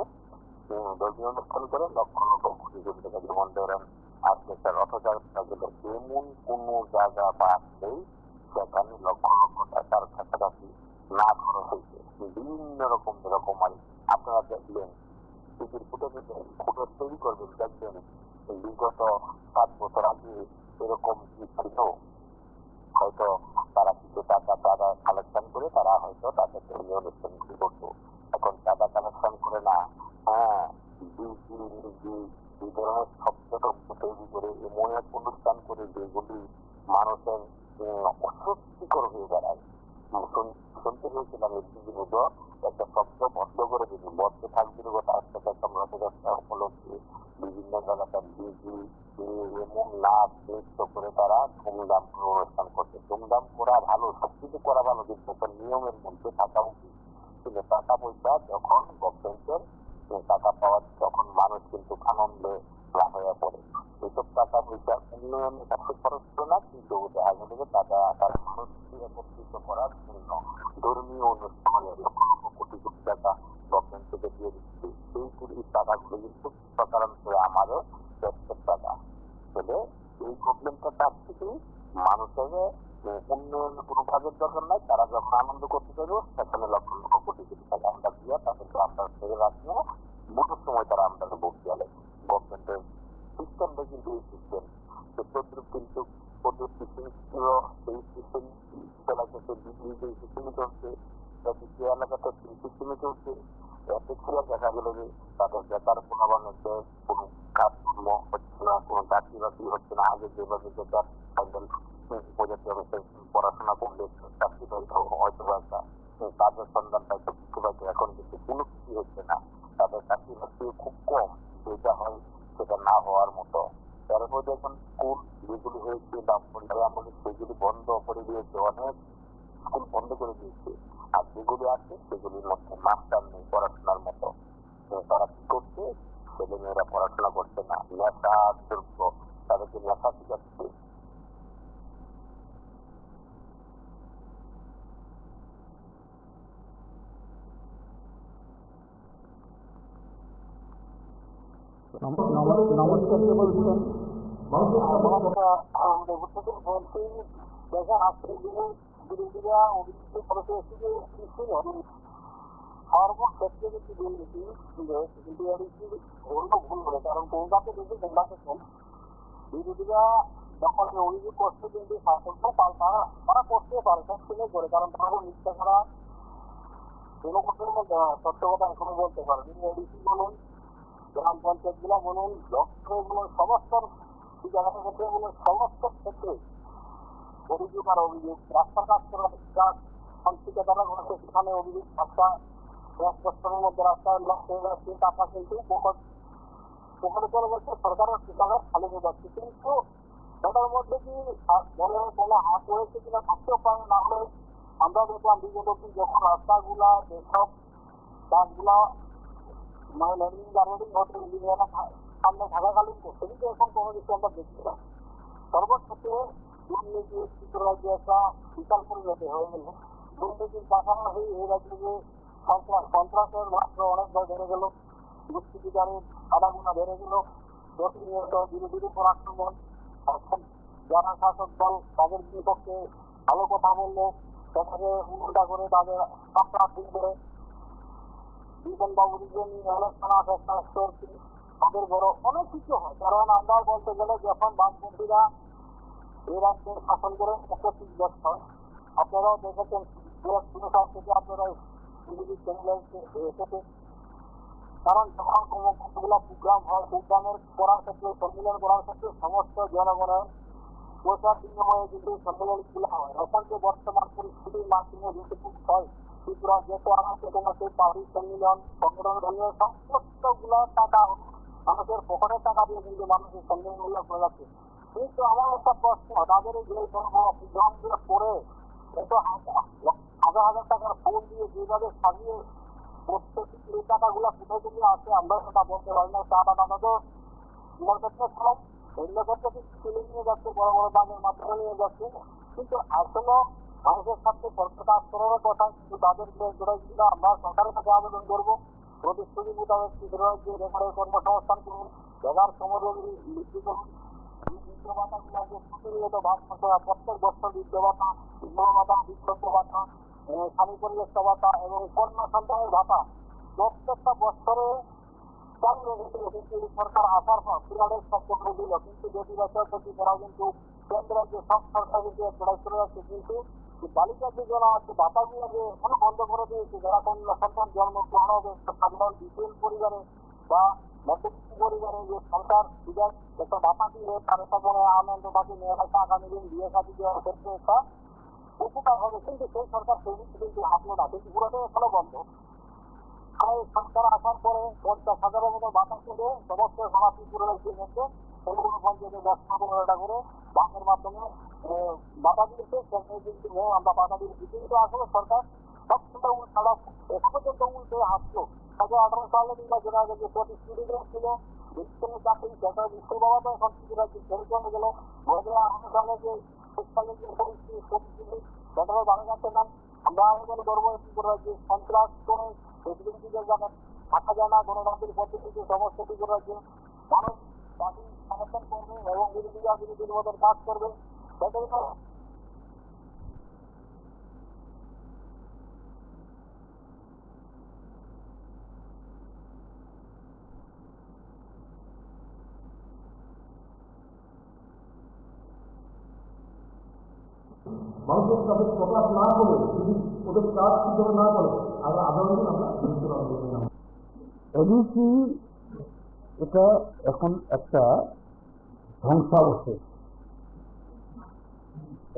ধর্মীয় অনুষ্ঠান করে লক্ষ লক্ষ কোটি কোটি টাকা, যেমন ধরেন আজকে রথযাত্রা গেল, এমন কোনো জায়গা পাচ্ছেই সেখানে লক্ষ লক্ষ টাকার কাছাকাছি না খরচ হয়েছে। বিভিন্ন রকম রকমারি আপনারা দেখলেন, টিকিট ফুটেজ তৈরি করবেন, দেখবেন বিগত 7 বছর আগে এরকম কি ছিল। হয়তো তারা কিছু টাকা চাঁদা কালেকশন করে তারা হয়তো তাদের ধর্মীয় অনুষ্ঠান করতো। এখন চাঁদা কালেকশন করে না, হ্যাঁ এই ধরনের শব্দ তৈরি করে এমন এক অনুষ্ঠান করে যেগুলি মানুষের অস্বস্তিকর হয়ে দাঁড়ায়। শুনতে পেয়েছিলাম একটি জিনিস, একটা শব্দ বন্ধ করে দিবি, বন্ধ থাকবে তার সাথে রথযাত্রা উপলক্ষে বিভিন্ন জায়গাটা ডিজি এমন নাচ নৃত্য করে তারা ধুমধাম করে অনুষ্ঠান করছে। ধুমধাম করা ভালো, সবকিছু করা ভালো, কিন্তু একটা নিয়মের মধ্যে থাকা উচিত। কিন্তু টাকা পয়সা যখন গভর্নমেন্টের টাকা পাওয়া, তখন মানুষ কিন্তু আনন্দে লাভ হয়ে পড়ে। এইসব টাকা পয়সা উন্নয়নের কাছে খরচ করে না, কিন্তু আগে টাকা তারা মানুষকে একত্রিত করার জন্য ধর্মীয় অনুষ্ঠানে লক্ষ লক্ষ কোটি কোটি টাকা গভর্নমেন্ট থেকে দিয়ে দিচ্ছে। এই টাকাগুলো কিন্তু প্রকারান্তরে আমারও ট্যাক্সের টাকা। তবে এই গভর্নমেন্টের কাছ থেকেই মানুষের উন্নয়নের কোনো কাজের দরকার নাই। তারা যখন আনন্দ করতে পারবো সেখানে লক্ষ লক্ষ কোটি কোটি টাকা আমরা দিয়ে তাদেরকে আমরা ছেড়ে রাখবো। ভোটের সময় তারা আমাদের ভোট দিয়ে গভর্নমেন্টের সিস্টেমটা কিন্তু এই সিস্টেম কিন্তু সেই সিস্টেম এলাকাতে বিজেপি সিস্টেমে চলছে, দ্বিতীয় এলাকাতে সেই সিস্টেমে চলছে। এতে করে দেখা গেল যে তাদের বেকার প্রভাবান্বিত কোনো কাজকর্ম হচ্ছে না, কোনো চাকরি বাকরি হচ্ছে না। আগে যেভাবে বেকার উপজাতি অবস্থায় পড়াশোনা করলে চাকরি পাইতো, হয়তো একটা কাজের সন্ধান পাইতো, কিছু পাইতো, এখন কিন্তু কোনো কিছু হচ্ছে না। তাদের চাকরি বাকরি খুব কম, যেটা হয় সেটা না হওয়ার মতো। তারপর যখন স্কুল যেগুলি হয়েছে বা আমলে সেগুলি বন্ধ করে দিয়েছে, অনেক স্কুল বন্ধ করে দিয়েছে। আর যেগুলি আছে সেগুলির মধ্যে মাস্টার নেই পড়াশোনার মতো। তারা কি করছে, ছেলে মেয়েরা পড়াশোনা করছে না, নেশা দ্রব্য তাদেরকে নেশা শিখাচ্ছে। নমস্কার, কে বলছেন? বলছি দেখেন আজকের দিনে বিরোধীরা অভিযুক্ত করেছে সর্বক্ষেত্রে যদি দুর্নীতি কিন্তু ভুল বলে, কারণ কোনটাকে দেখে কোনটাকে বিরোধীরা যখন এই অভিযোগ করছে কিন্তু শাসকও তারা করতে পারে সব শুনে করে, কারণ তারা মিথ্যা ছাড়া কোনো কিছুর মধ্যে সত্য কথা এখনো বলতে পারেনি। এডিসি বলুন, গ্রাম পঞ্চায়েত গুলা বলুন, ডক্টর বলুন, সমস্ত জায়গাটা ক্ষেত্রে বলুন, সমস্ত ক্ষেত্রে অভিযোগ আর অভিযোগ। রাস্তার কাজ করার কাজ ঠিকাদাররা করেছে, সেখানে অভিযোগ। রাস্তা 10 বছরের মধ্যে রাস্তায় লক হয়ে যাচ্ছে, টাকা কিন্তু সেখানে চলে যাচ্ছে সরকারের ঠিকাদার খালি হয়ে যাচ্ছে। কিন্তু সেটার মধ্যে কি বলে কোনো হাত হয়েছে কিনা থাকতেও পারে, না হলে আমরা দেখলাম বিগত দিন যখন রাস্তাগুলা যেসব কাজগুলা মানে ল্যান্ডিং গার্ডেনিং হতো ইঞ্জিনিয়াররা সামনে থাকাকালীন সেদিকে এখন কোনো কিছু আমরা দেখছি না। সর্বক্ষেত্রে দুর্নীতি রাজ্যে একটা বিশাল পরিণতি হয়ে গেল। দুর্নীতির পাশাপাশি এই রাজ্যে যে সন্ত্রাসের মাত্রা অনেকবার বেড়ে গেল, দুষ্কৃতিকারীর আদাগুনা বেড়ে গেল, প্রতিনিয়ত বিরোধীর উপর আক্রমণ। এখন যারা শাসক দল তাদের বিপক্ষে ভালো কথা বললে সেটাকে উল্টা করে তাদের আপনার করে বিজন বাবুদিকে নিয়ে আলোচনা চেষ্টা করছি, তাদের বড় অনেক কিছু হয়। কারণ আমরা বলতে গেলে যখন বামপন্থীরা এই রাজ্যের শাসন করে 25 বছর, আপনারাও দেখেছেন থেকে আপনারা বিজেপি চ্যানেলে এসেছে। কারণ যখন কোনো কতগুলো প্রোগ্রাম হয়, প্রোগ্রামের করার ক্ষেত্রে সম্মেলন করার ক্ষেত্রে সমস্ত জনগণের পয়সার বিনিময়ে কিন্তু সম্মেলনগুলো হয়। এখন যে বর্তমান পরিস্থিতির মাধ্যমে যেটুকু হয়, ত্রিপুরা যেহেতু আমাকে কোনো সেই পার্টি সম্মেলন সংগঠন ধর্মীয় সমস্তগুলো টাকা মানুষের পকেটের টাকা দিয়ে কিন্তু মানুষের সম্মেলনগুলো করে যাচ্ছে। কিন্তু আমার একটা প্রশ্ন, তাদের এই যে প্রোগ্রামগুলো করে এত হাজার হাজার টাকার ফোন দিয়ে যেভাবে সাজিয়ে প্রত্যেক এই টাকাগুলো কোথায় থেকে আসে আমরা সেটা বলতে পারি না। টাকা টাকা তো মার্কেটে খেলাম, অন্য ক্ষেত্রে তুলে নিয়ে যাচ্ছে, বড় বড় দামের মাধ্যমে নিয়ে যাচ্ছে। কিন্তু আসলে মানুষের সাথে সরকার কাজ করার কথা, কিন্তু তাদেরকে আমরা সরকারের কাছে আবেদন করবো প্রতিশ্রুতি মোতাবেক যে রেখারের কর্মসংস্থান করুন, বেকার সমরোগী বৃদ্ধি করুন, বৃদ্ধ ভাতাগুলো যে প্রতিনিয়ত প্রত্যেক বছর বৃদ্ধ ভাতা, বিধবা ভাতা, বিক্ষোভ ভাতা, স্বামী পরিবেশ ভাতা এবং কন্যা সন্তানের ভাতা প্রত্যেকটা বছরে চালু রেখেছিল। কিন্তু সরকার আসার পর পিরিয়ডের সব করে দিল, কিন্তু বেশি বছর ক্ষতি করা কিন্তু কেন্দ্রের যে সব সরকার কিন্তু লড়াই করে যাচ্ছে। কিন্তু বালিকা যোজনা আছে ভাতাগুলো যে এখনো বন্ধ করে দিয়েছে, যারা কন্যা সন্তান জন্মগ্রহণ হবে সাধারণ বিপিএল পরিবারে বা মধ্যবিত্ত পরিবারে যে সরকার বিধান একটা ভাতা দিয়ে তার সামনে আনন্দ বাকি মেয়েরা আগামী দিন বিয়ে শাদী দেওয়ার ক্ষেত্রে একটা উপকার হবে। কিন্তু সেই সরকার সেই দিক কিন্তু হাঁটলো না, কিন্তু পুরোটাই এখনো বন্ধ। তাই সরকার আসার পরে 50,000-এর মতো ভাতা করে সমস্ত সমাপ্তি করে রাখতে হচ্ছে। কোনো কোনো পঞ্চায়েতে 10-15 টাকা করে বাসের মাধ্যমে ভাতা দিয়েছে, সেখানে কিন্তু আমরা ভাতা দিয়েছি। কিন্তু আসলে সরকার সবসময় উল্টা এখন পর্যন্ত উল্টে হাসলো। 2018 সালে নির্বাচনের আগে যে প্রতিশ্রুতিগুলো ছিল বিশ্ববিদ্যালয়ের চাকরি, সেটা বিশ্ববাবা তো এখন ছেড়ে চলে গেল। 2018 সালে যে শিক্ষালে যে প্রতিশ্রুতি সেটাও ভালো যাচ্ছে না। আমরা আবেদন করবো যে সন্ত্রাস করে প্রেসিডেন্সিদের জায়গায় থাকা যায় না, গণতান্ত্রিক পদ্ধতিতে সমস্ত কিছু রাজ্যে মানুষ পার্টি সমর্থন করবে এবং বিরোধীরা বিরোধীর মতো কাজ করবে। সেটাই মানুষের কাছে প্রকাশ না করে, যদি ওদের কাজ ঠিকভাবে না করে, আমরা আগামী দিন আমরা এডিসি এটা এখন একটা ধ্বংসাবশেষ।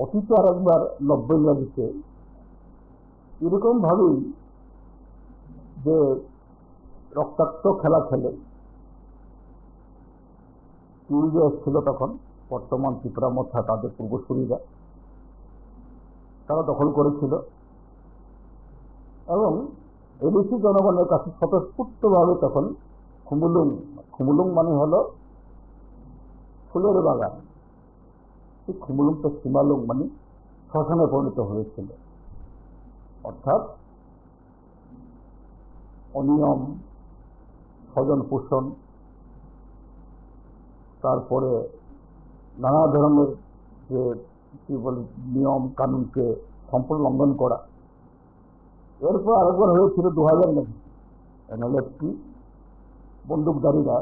অতীত আর একবার 90 লাগিতে এরকম ভাবেই যে রক্তাক্ত খেলা খেলে টুরিজে এসেছিল তখন বর্তমান ত্রিপুরা মধ্যা তাদের পূর্বসূরীরা, তারা দখল করেছিল এবং এডিসি জনগণের কাছে স্বতঃস্ফূর্তভাবে তখন খুমুলুং মানে হলো ফুলের বাগান, সেই খুমুলুংটা সীমালুং মানে শ্মশানে পরিণত হয়েছিল। অর্থাৎ অনিয়ম, স্বজন পোষণ, তারপরে নানা ধরনের যে কি বলে নিয়ম কানুনকে সম্পূর্ণ লঙ্ঘন করা। এরপর আরেকবার হয়েছিল 2000 নাকি এনএলএফটি বন্দুকধারীরা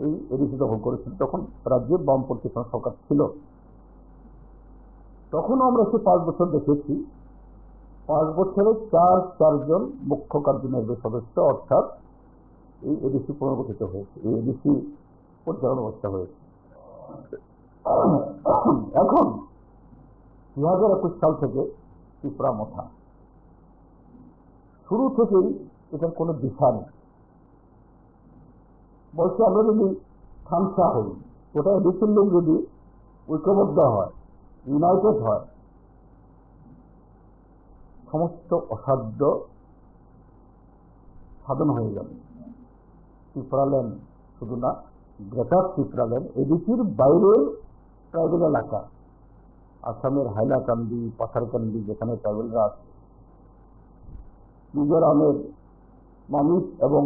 এই এডিসি দখল করেছিল, তখন রাজ্যে বামপন্থী সরকার ছিল। তখনও আমরা সে 5 বছর দেখেছি, 5 বছরে 4জন মুখ্য কার্যনির্বাহী সদস্য অর্থাৎ এই এডিসি পুনর্গঠিত হয়েছে, এই এডিসি পরিচালনা ব্যবস্থা হয়েছে। এখন 2021 সাল থেকে ত্রিপুরা মথা শুরু থেকেই এটার কোনো দিশা নেই। বলছে আমরা যদি খামসা হই, ওটা এডিসির লোক যদি ঐক্যবদ্ধ হয়, ইউনাইটেড হয়, সমস্ত অসাধ্য সাধন হয়ে যাবে। ত্রিপুরাল্যান্ড শুধু না, গ্রেটার ত্রিপুরাল্যান্ড এডিসির বাইরের ট্রাইবেল এলাকা, আসামের হাইলাকান্দি, পাথারকান্দি যেখানে ট্রাইবেলরা আছে, মিজোরামের মামিত এবং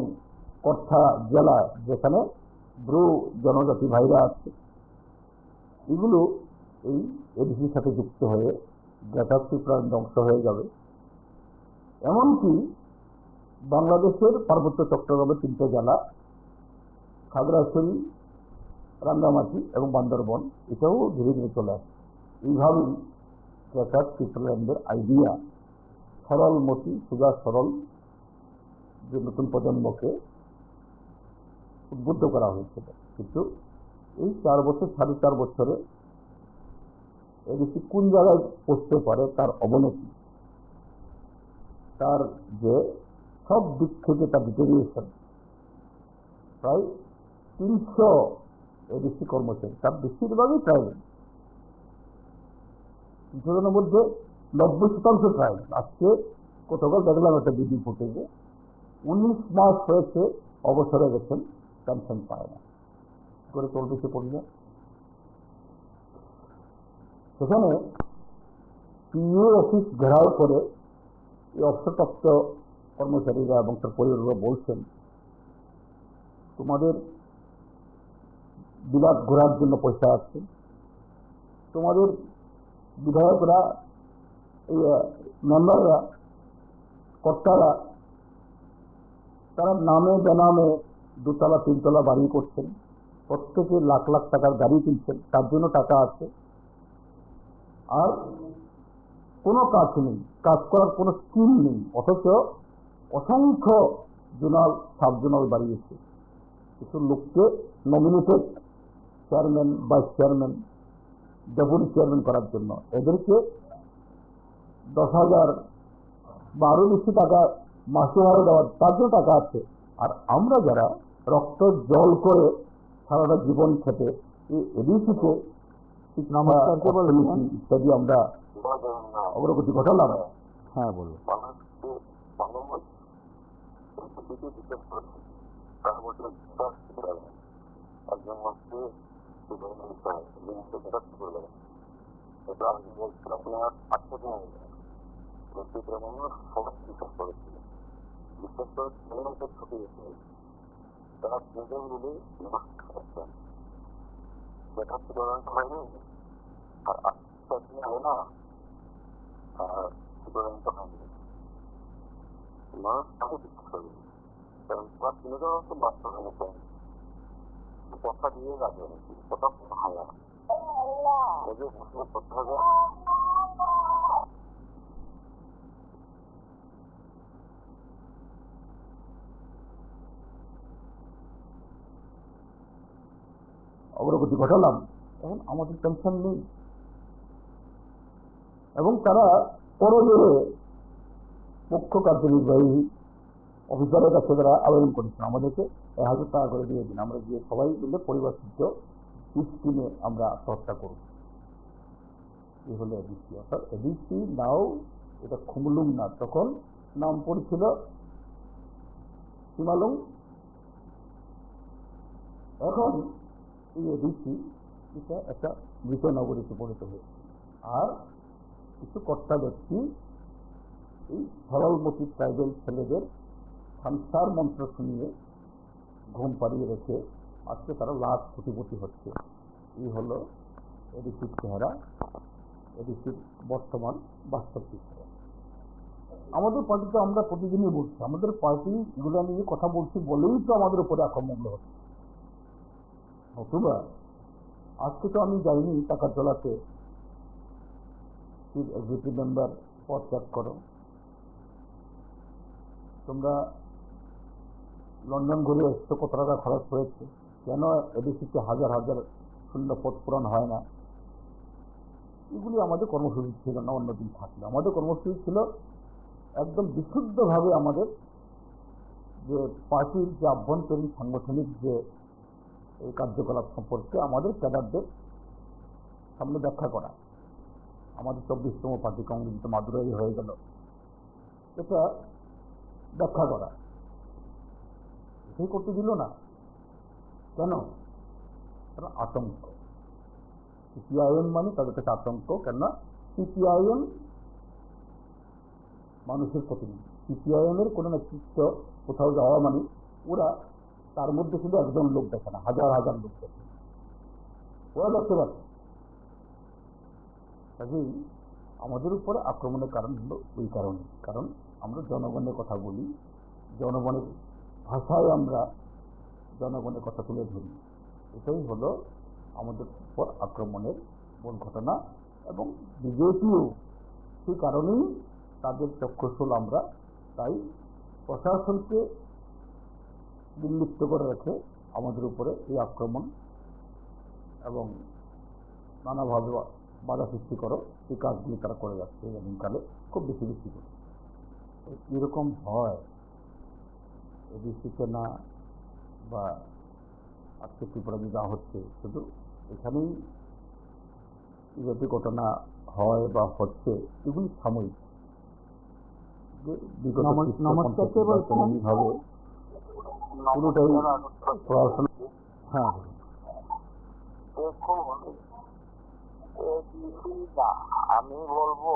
কর্থা জেলা যেখানে ব্রু জনজাতি ভাইরা আছে, এগুলো এই এডিসির সাথে যুক্ত হয়ে গ্রেটার ত্রিপুরাল্যান্ড অংশ হয়ে যাবে। এমনকি বাংলাদেশের পার্বত্য চট্টগ্রামের 3টে জেলা, খাগড়াছড়ি, রাঙ্গামাটি এবং বান্দরবন, এটাও ধীরে ধীরে চলে আসে। এইভাবেই গ্রেটার ত্রিপুরাল্যান্ডের আইডিয়া সরলমতি, সোজা সরল যে নতুন প্রজন্মকে উদ্বুদ্ধ করা হয়েছিল। কিন্তু এই 4 বছর, 4.5 বছরে এডিসি কোন জায়গায় পৌঁছতে পারে, তার অবনতি, তার যে সব দিক থেকে তার ডিটেরিয়েশন, প্রায় 300 এডিসি কর্মচারী, তার বেশিরভাগই ট্রাইবেল, 300 জনের মধ্যে 90% ট্রাইবেল। আজকে গতকাল দেখলাম একটা বিডি ফুটেজে 19 মাস হয়েছে অবসরে গেছেন, পেনশন পায় না, করে চলবে সে পরিবার। সেখানে পিইও অফিস ঘেরাও করে এই অবসরপ্রাপ্ত কর্মচারীরা এবং তার পরিবাররা বলছেন, তোমাদের বিলাস ঘোরার জন্য পয়সা আছে, তোমাদের বিধায়করা, এই মেম্বাররা, কর্তারা, তারা নামে বেনামে 2তলা 3তলা বাড়ি করছেন, প্রত্যেকে লাখ লাখ টাকার গাড়ি কিনছেন, তার জন্য টাকা আছে, আর কোনো কাজ নেই, কাজ করার কোনো স্কিম নেই, অথচ অসংখ্য জোনাল, সাব জোনাল বাড়িয়েছে। কিছু লোককে nominated chairman, vice chairman, deputy chairman করার জন্য, এদেরকে 10,000 বা আরো বেশি টাকা মাসে হারে দেওয়ার, তার জন্য টাকা আছে। আর আমরা যারা রক্ত জল করে সারাটা জীবন খেটে এই এডিসিতে ইত্যাদি আমরা অগ্রগতি ঘটালাম। হ্যাঁ, বলুন। একজন হচ্ছে আপনার 8 দিন সবাই বিশ্বাস করেছিল, বিশ্বাস করে ছুটি গেছে, তারা নিজের মিলে দেখা সুতরাং হয়নি। আর 8 দিন হবে না, আর সুতরাং তো হয়নি, মানুষ তাকে বিশ্বাস করবে, কারণ তার তিনজন হচ্ছে বাস্তব হয়েছে, কথা দিয়ে রাখবে নাকি, কথা হয় না, ওদের ঘোষণা করতে হবে। অগ্রগতি ঘটালাম, এখন আমাদের টেনশন নেই। এবং তারা পরজোরে মুখ্য কার্যনির্বাহী অফিসারের কাছে তারা আবেদন করেছেন, আমাদেরকে 1,000 টাকা করে দিয়ে দিন, আমরা গিয়ে সবাই মিলে পরিবার সূত্র স্কিমে আমরা আত্মহত্যা করব। এই হলো এডিসি। অর্থাৎ এডিসি নাও এটা খুমলুং না, তখন নাম পড়েছিল সীমালুং। এখন এই এডিসি এটা একটা মৃত নগরীতে পরিণত হয়েছে। আর কিছু কর্তা ব্যক্তি এই সরলমতি ট্রাইবেল ছেলেদের সংসার মন্ত্র শুনিয়ে ঘুম পাড়িয়ে রেখে আজকে তারা লাখ কোটিপতি হচ্ছে। এই হলো এডিসির চেহারা, এডিসির বর্তমান বাস্তব চিত্র। আমাদের পার্টিতে আমরা প্রতিদিনই বলছি, আমাদের পার্টি এগুলো নিয়ে কথা বলছি বলেই তো আমাদের উপরে আক্রমণ হচ্ছে। অথবা আজকে তো আমি যাইনি টাকার তলাতে এক্সিকিউটিভ মেম্বার পদ ত্যাগ করো, তোমরা লন্ডন ঘুরে এসছো, কত টাকা খরচ হয়েছে, কেন এডিসিতে হাজার হাজার শূন্য পদ পূরণ হয় না? এগুলি আমাদের কর্মসূচি ছিল না, অন্যদিন থাকলো। আমাদের কর্মসূচি ছিল একদম বিশুদ্ধভাবে আমাদের যে পার্টির যে আভ্যন্তরীণ সাংগঠনিক যে এই কার্যকলাপ সম্পর্কে আমাদের ক্যাডারদের সামনে ব্যাখ্যা করা। আমাদের 24তম পার্টি কংগ্রেস তো মাদুরাই হয়ে গেল, এটা ব্যাখ্যা করা, এটাই করতে দিল না। কেন? কারণ আতঙ্ক। সিপিআইএম মানে তাদের কাছে আতঙ্ক। কেননা সিপিআইএম মানুষের প্রতিনিধি, সিপিআইএম এর কোনো নেতৃত্ব কোথাও যাওয়া মানে ওরা তার মধ্যে শুধু একজন লোক দেখে না, হাজার হাজার লোক দেখে, ওরা দেখতে পাচ্ছে। কাজেই আমাদের উপরে আক্রমণের কারণ হলো ওই কারণে, কারণ আমরা জনগণের কথা বলি, জনগণের ভাষায় আমরা জনগণের কথা তুলে ধরি। এটাই হলো আমাদের উপর আক্রমণের মূল ঘটনা। এবং বিজেপিও সেই কারণেই তাদের চক্ষুস্থল আমরা, তাই প্রশাসনকে নির্লিপ্ত করে রেখে আমাদের উপরে এই আক্রমণ এবং নানাভাবে বাধা সৃষ্টি করো, এই কাজগুলি তারা করে যাচ্ছে এদিনকালে খুব বেশি বেশি করে। এরকম হয় এদিকে না, বা আজকে ত্রিপুরা যা হচ্ছে, শুধু এখানেই যদি ঘটনা হয় বা হচ্ছে, এগুলি সাময়িক। পুরোটাই পড়াশোনা। হ্যাঁ, দেখুন, আমি বলবো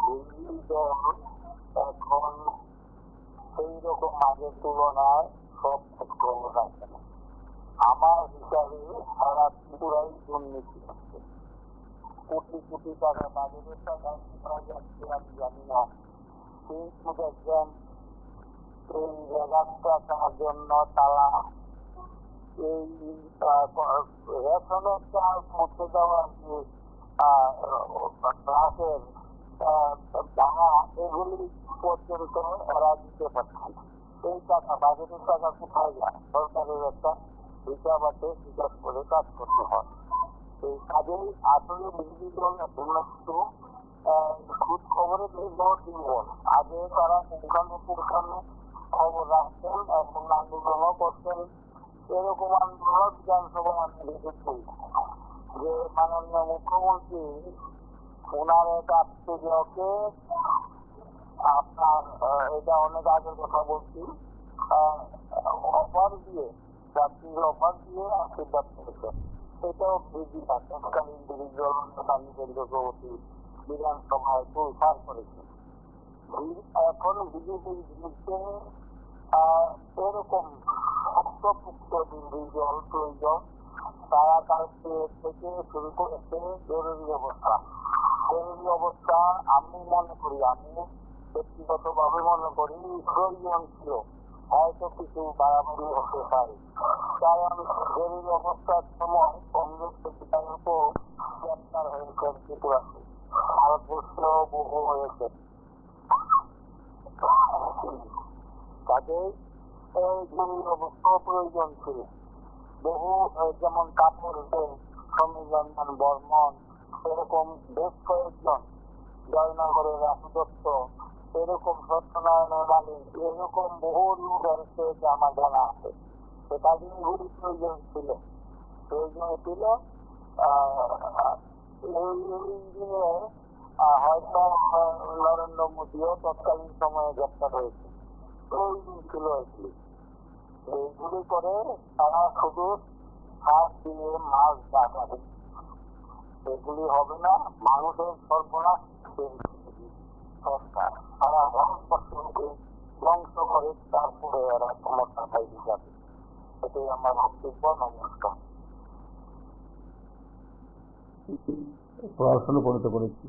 বিরোধী দল এখন সেই রকম আগের তুলনায় সব ক্ষমতা রাখে না। আমার হিসাবে সারা ত্রিপুরাই দুর্নীতি হচ্ছে। কোটি কোটি টাকা বাজেটের টাকা কোথায় যাচ্ছে আমি জানি না। কিন্তু দেখবেন এই রেগার জন্য তারা এই রেশনের চাল পৌঁছে দেওয়ার যে ট্রাকের ভাঙা, এগুলি পর্যন্ত ওরা দিতে পারছে না। এই টাকা বাজেটের টাকা কোথায় যায়? সরকারের একটা হিসাব আছে, হিসাব করে কাজ করতে হয়। এই কাজেই আসলে বিরোধী দল এখন একটু খুব খবরে নির্ভর দুর্বল। আগে তারা পুঙ্খানুপুঙ্খানু খবর রাখতেন এবং আন্দোলনও করতেন। এরকম আন্দোলন বিধানসভায় আমি দেখেছি যে মাননীয় মুখ্যমন্ত্রী ওনার এক আত্মীয়কে, আপনার এটা অনেক আগের কথা বলছি, অফার দিয়ে, চাকরির অফার দিয়ে আশীর্বাদ করেছেন। এটাও বিধি তৎকালীন বিরোধী দল নেতা নীরেন্দ্র চৌধুরী বিধানসভায় প্রচার করেছেন। এখন বিজেপির বিরুদ্ধে এরকম শক্তপুক্ত বিরোধী দল প্রয়োজন। তারা কালকে থেকে শুরু করেছে জরুরি অবস্থা। জরুরি অবস্থা আমি মনে করি, আমি ব্যক্তিগতভাবে মনে করি প্রয়োজন ছিল, হয়তো কিছু বাড়াবাড়ি হতে পারে। কারণ জরুরি অবস্থার সময় কংগ্রেস বিধায়কও গ্রেপ্তার হয়েছেন ত্রিপুরাতে, ভারতবর্ষ বহু হয়েছে। তাদের এই জরুরি অবস্থা প্রয়োজন ছিল। বহু যেমন কাপড় সমীর রঞ্জন বর্মন, এরকম বেশ কয়েকজন, জয়নগরের রাজু দত্ত, এরকম সত্যনারায়ণ মালিক, এরকম বহু লোক আছে যে আমার জানা আছে। তাদেরগুলি প্রয়োজন ছিল, এই দিনে হয়তো নরেন্দ্র মোদীও তৎকালীন সময়ে গ্রেপ্তার হয়েছে। প্রয়োজন ছিল এইগুলি করে তারা শুধু হাত দিয়ে মাছ ডাকাবে, এগুলি হবে না। মানুষের সর্বনাশ সরকার সারা ভারতবর্ষকে ধ্বংস করে তারপরে এরা ক্ষমতা পাইতে যাবে। এটাই আমার বক্তব্য। নমস্কার। পড়াশোনা পরিণত করেছি,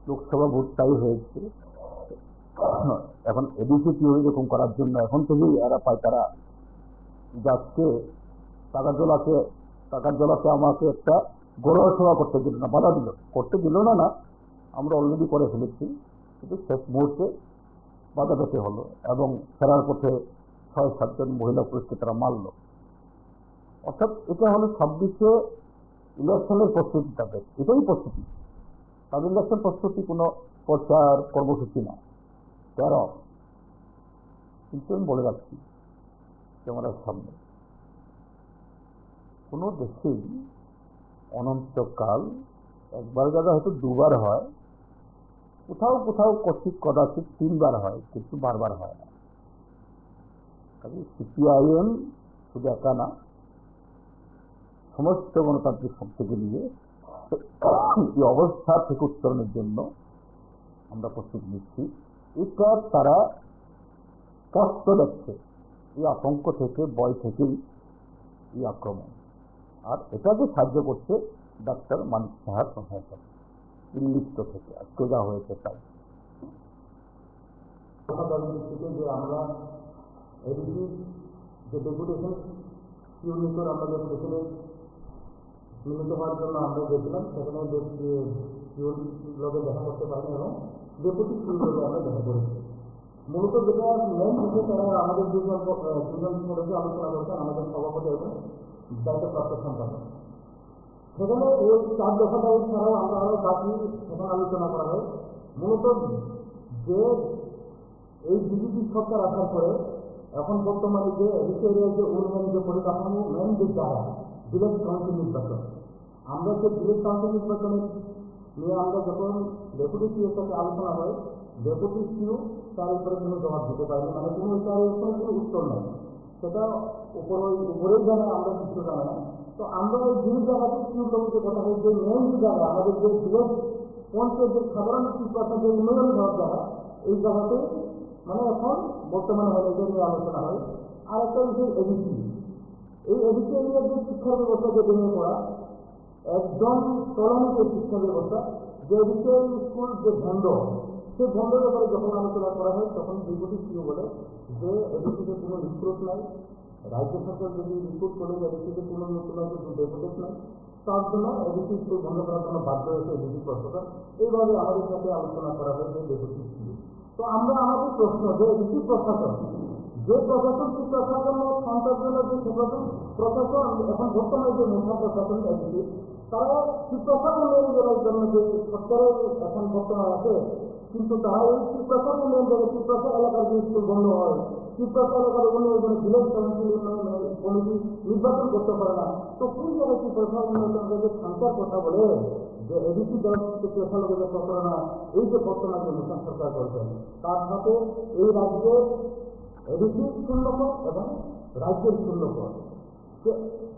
লোকসভা ভোটটাই হয়েছে। এখন এডিসি থিওরি এরকম করার জন্য এখন থেকেই এরা পায়, তারা যাচ্ছে টাকার জলাকে আমাকে একটা গৌরব সেবা করতে দিল না, বাধা দিল, করতে দিল না না আমরা অলরেডি করে ফেলেছি, কিন্তু শেষ মুহূর্তে বাধা পেতে হলো এবং ফেরার পথে 6-7 জন মহিলা পুলিশকে তারা মারল। অর্থাৎ এটা হলো 26-এ ইলেকশনের প্রস্তুতি, তাদের এটাই প্রস্তুতি, তাদের ইলেকশন প্রস্তুতি কোনো প্রচার কর্মসূচি না, তেরো। কিন্তু আমি বলে রাখছি ক্যামেরার সামনে, কোনো দেশেই অনন্তকাল একবার যারা হয়তো দুবার হয়, কোথাও কোথাও কদাচিৎ 3বার হয়, কিন্তু বারবার হয় না। কাজে সিপিআইএম শুধু একা না, সমস্ত গণতান্ত্রিক শক্তিকে নিয়ে এই অবস্থা থেকে উত্তরণের জন্য আমরা প্রস্তুতি নিচ্ছি। এটা তারা স্পষ্ট দেখছে, এই আতঙ্ক থেকে, ভয় থেকেই এই আক্রমণ। আর এটাকে সাহায্য করছে ডাক্তার মানিক সাহার প্রশংসা উল্লিখিত থেকে আজকে যা হয়েছে তাই। যে আমরা এডিসি যে ডেপুটেশন ইউনিটর আমরা ডেপুটেশনে মিলিত হওয়ার জন্য আমরা গেছিলাম, সেখানে লগে দেখা করতে পারিনি এবং ডেপুটি লগে আমরা দেখা করেছি। মূলত যেটা মেন বিষয়, তারা আমাদের দুজন করেছে আলোচনা করেছেন, আমাদের সভাপতি এবং দায়িত্বপ্রাপ্ত সম্পাদক। সেখানে এই 4 দফা দাবি ছাড়াও আমরা আরও বাকি সেখানে আলোচনা করা হয়। মূলত যে এই বিজেপি সরকার আসার পরে এখন বর্তমানে যে এরিয়ার যে উন্নয়ন যে পরিকাঠামো, মেন যে জায়গা ভিলেজ কাউন্সিল নির্বাচন, আমরা যে ভিলেজ কাউন্সিল নির্বাচনের নিয়ে আমরা যখন ডেপুটি সিওর সাথে আলোচনা হয়, ডেপুটি সিও তার উপরে কোনো জবাব দিতে পারেনি, মানে তার উপরে কোনো উত্তর নেই। সেটা উপরের জায়গায় আমরা কিছু জানা না। তো আমরা এই দুই জায়গাতে সিওর লোককে কথা হয় যে মেন যে জায়গা আমাদের যে ভিলেজ পঞ্চায়েতের সাধারণ শিক্ষা যে উন্নয়ন হওয়ার জায়গা, এই জায়গাতে মানে এখন বর্তমানে হলে এটা নিয়ে আলোচনা হয়। আর একটা বিষয় এডিসি, এই এডিসি এরিয়ার যে শিক্ষা ব্যবস্থা যে ভেঙে পড়া, একদম তলানিত শিক্ষা ব্যবস্থা, যে এডিসি স্কুল যে বন্ধ, সেই বন্ধের ব্যাপারে যখন আলোচনা করা হয় তখন ডেপুটি সিও বলে যে এডিসিতে কোনো রিক্রুট নাই, রাজ্য সরকার যদি রিক্রুট করে এডিসিতে কোনো ডেপুটেট নাই, তার জন্য এডিসি স্কুল বন্ধ করার জন্য বাধ্য হয়েছে এডিসি প্রশাসন। এইভাবে আমাদের সাথে আলোচনা করা হয়েছে ডেপুটি সিও। তো আমরা আমাদের প্রশ্ন যে এডিসি প্রশাসন, যে প্রশাসন শিক্ষা জন্য সন্তার জন্য যে প্রশাসন এখন বর্তমানে যে মুখ্য প্রশাসন এডিসি, তারা শিক্ষা উন্নয়ন জেলার জন্য যে সরকারের এখন বর্তমানে আছে, কিন্তু তারা এই শিক্ষা উন্নয়ন জেলা শিক্ষা এলাকার যে স্কুল বন্ধ হয়, শিক্ষা এলাকার উন্নয়নের জন্য ভিলেজ কাউন্সিল উন্নয়ন কমিটি নির্বাচন করতে পারে না। তো কোন জায়গায় শিক্ষা উন্নয়ন যে সরকার কথা বলে যে এডিসি দল পেশালোকে যে প্রচারণা, এই যে বর্তমানে যে নতুন সরকার করেছেন, তার সাথে এই রাজ্যের এডিসির শূন্যপদ এবং রাজ্যের শূন্যপদ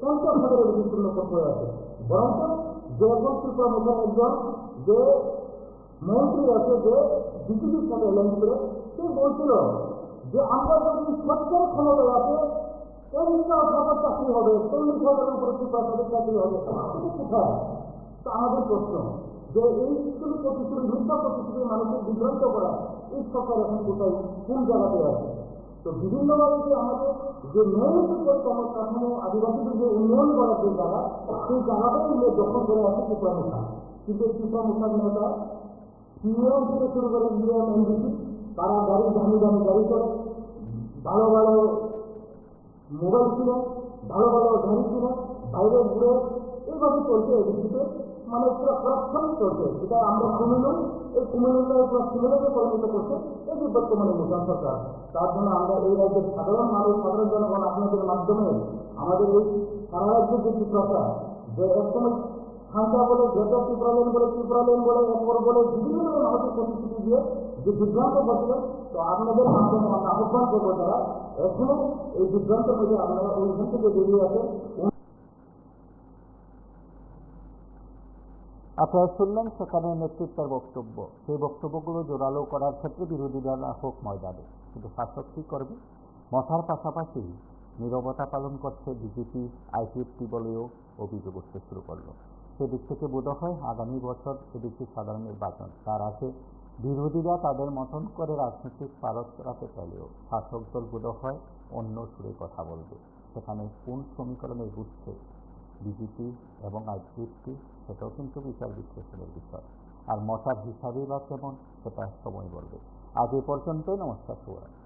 50 হাজার এডিসি শূন্যপদ হয়ে আছে। বরং যে এখন ত্রিপুরা মুখের একজন যে মন্ত্রী আছে, যে বিজেপির সাথে ল্যান্ড করে, সে বলছিল যে আমরা যদি সরকার ক্ষমতায় আছে 50,000 চাকরি হবে, 40,000-এর উপরে ত্রিপুরা চাকরি হবে, কিন্তু কোথায়? তো আমাদের প্রশ্ন যে এই স্কুল প্রতিশ্রুতি, মিথ্যা প্রতিশ্রুতি মানুষের বিভ্রান্ত করা, এই সরকার এখন কোথায়, কোন জায়গাতে আছে? তো বিভিন্নভাবে যে আমাদের যে মেন যে কাঠামো, আদিবাসীদের যে উন্নয়ন করার যে জায়গা, সেই জায়গাটাই দখল করে আছে ত্রিপুরা মুখা। কিন্তু ত্রিপুরা মুখার নেতা সিএম থেকে শুরু করে ইউএম এনডিসি, তারা দামি দামি গাড়ি করে, ভালো ভালো মোবাইল কিনে, ভালো ভালো গাড়ি কিনে, বাইরে ঘুরে, এইভাবে চলছে এডিসিতে, মানে পুরো করাপশন চলছে। যেটা আমরা কুমিল্লা, এই কুমিল্লায় পুরো সিলেটে পরিণত করছে এই যে বর্তমানে নতুন সরকার। তার জন্য আমরা এই রাজ্যের সাধারণ মানুষ, সাধারণ জনগণ আপনাদের মাধ্যমে আমাদের এই সারা রাজ্যের যে ত্রিপুরা, যে একসময় খান্তা বলে, গ্রেটার ত্রিপুরা লেন বলে, এরপর বলে বিভিন্ন মানুষের প্রতিশ্রুতি দিয়ে যে বিভ্রান্ত করছে, তো আপনাদের মাধ্যমে আমরা আহ্বান করবো যারা এখনো এই বিভ্রান্ত থেকে আপনারা ওইখান থেকে বেরিয়ে আসেন। আপনারা শুনলেন সেখানে নেতৃত্বের বক্তব্য। সেই বক্তব্যগুলো জোরালো করার ক্ষেত্রে বিরোধীরা হোক ময়দানে, কিন্তু শাসক কী করবে? মথার পাশাপাশি নীরবতা পালন করছে বিজেপি, আইপিএফটি বলেও অভিযোগ উঠতে শুরু করলো। সেদিক থেকে বোধ হয় আগামী বছর এদিকে সাধারণ নির্বাচন, তার আগে বিরোধীরা তাদের মতন করে রাজনৈতিক পারদ চড়াতে চাইলেও শাসক দল বোধ হয় অন্য সুরে কথা বলবে। সেখানে কোন সমীকরণে বুঝছে বিজেপি এবং আইপিএফটি, সেটাও কিন্তু বিচার বিশ্লেষণের বিষয়। আর মশার হিসাবে বা কেমন, সেটা সময় বলবে। আজ এ পর্যন্তই। নমস্কার, শুভরাত্রি।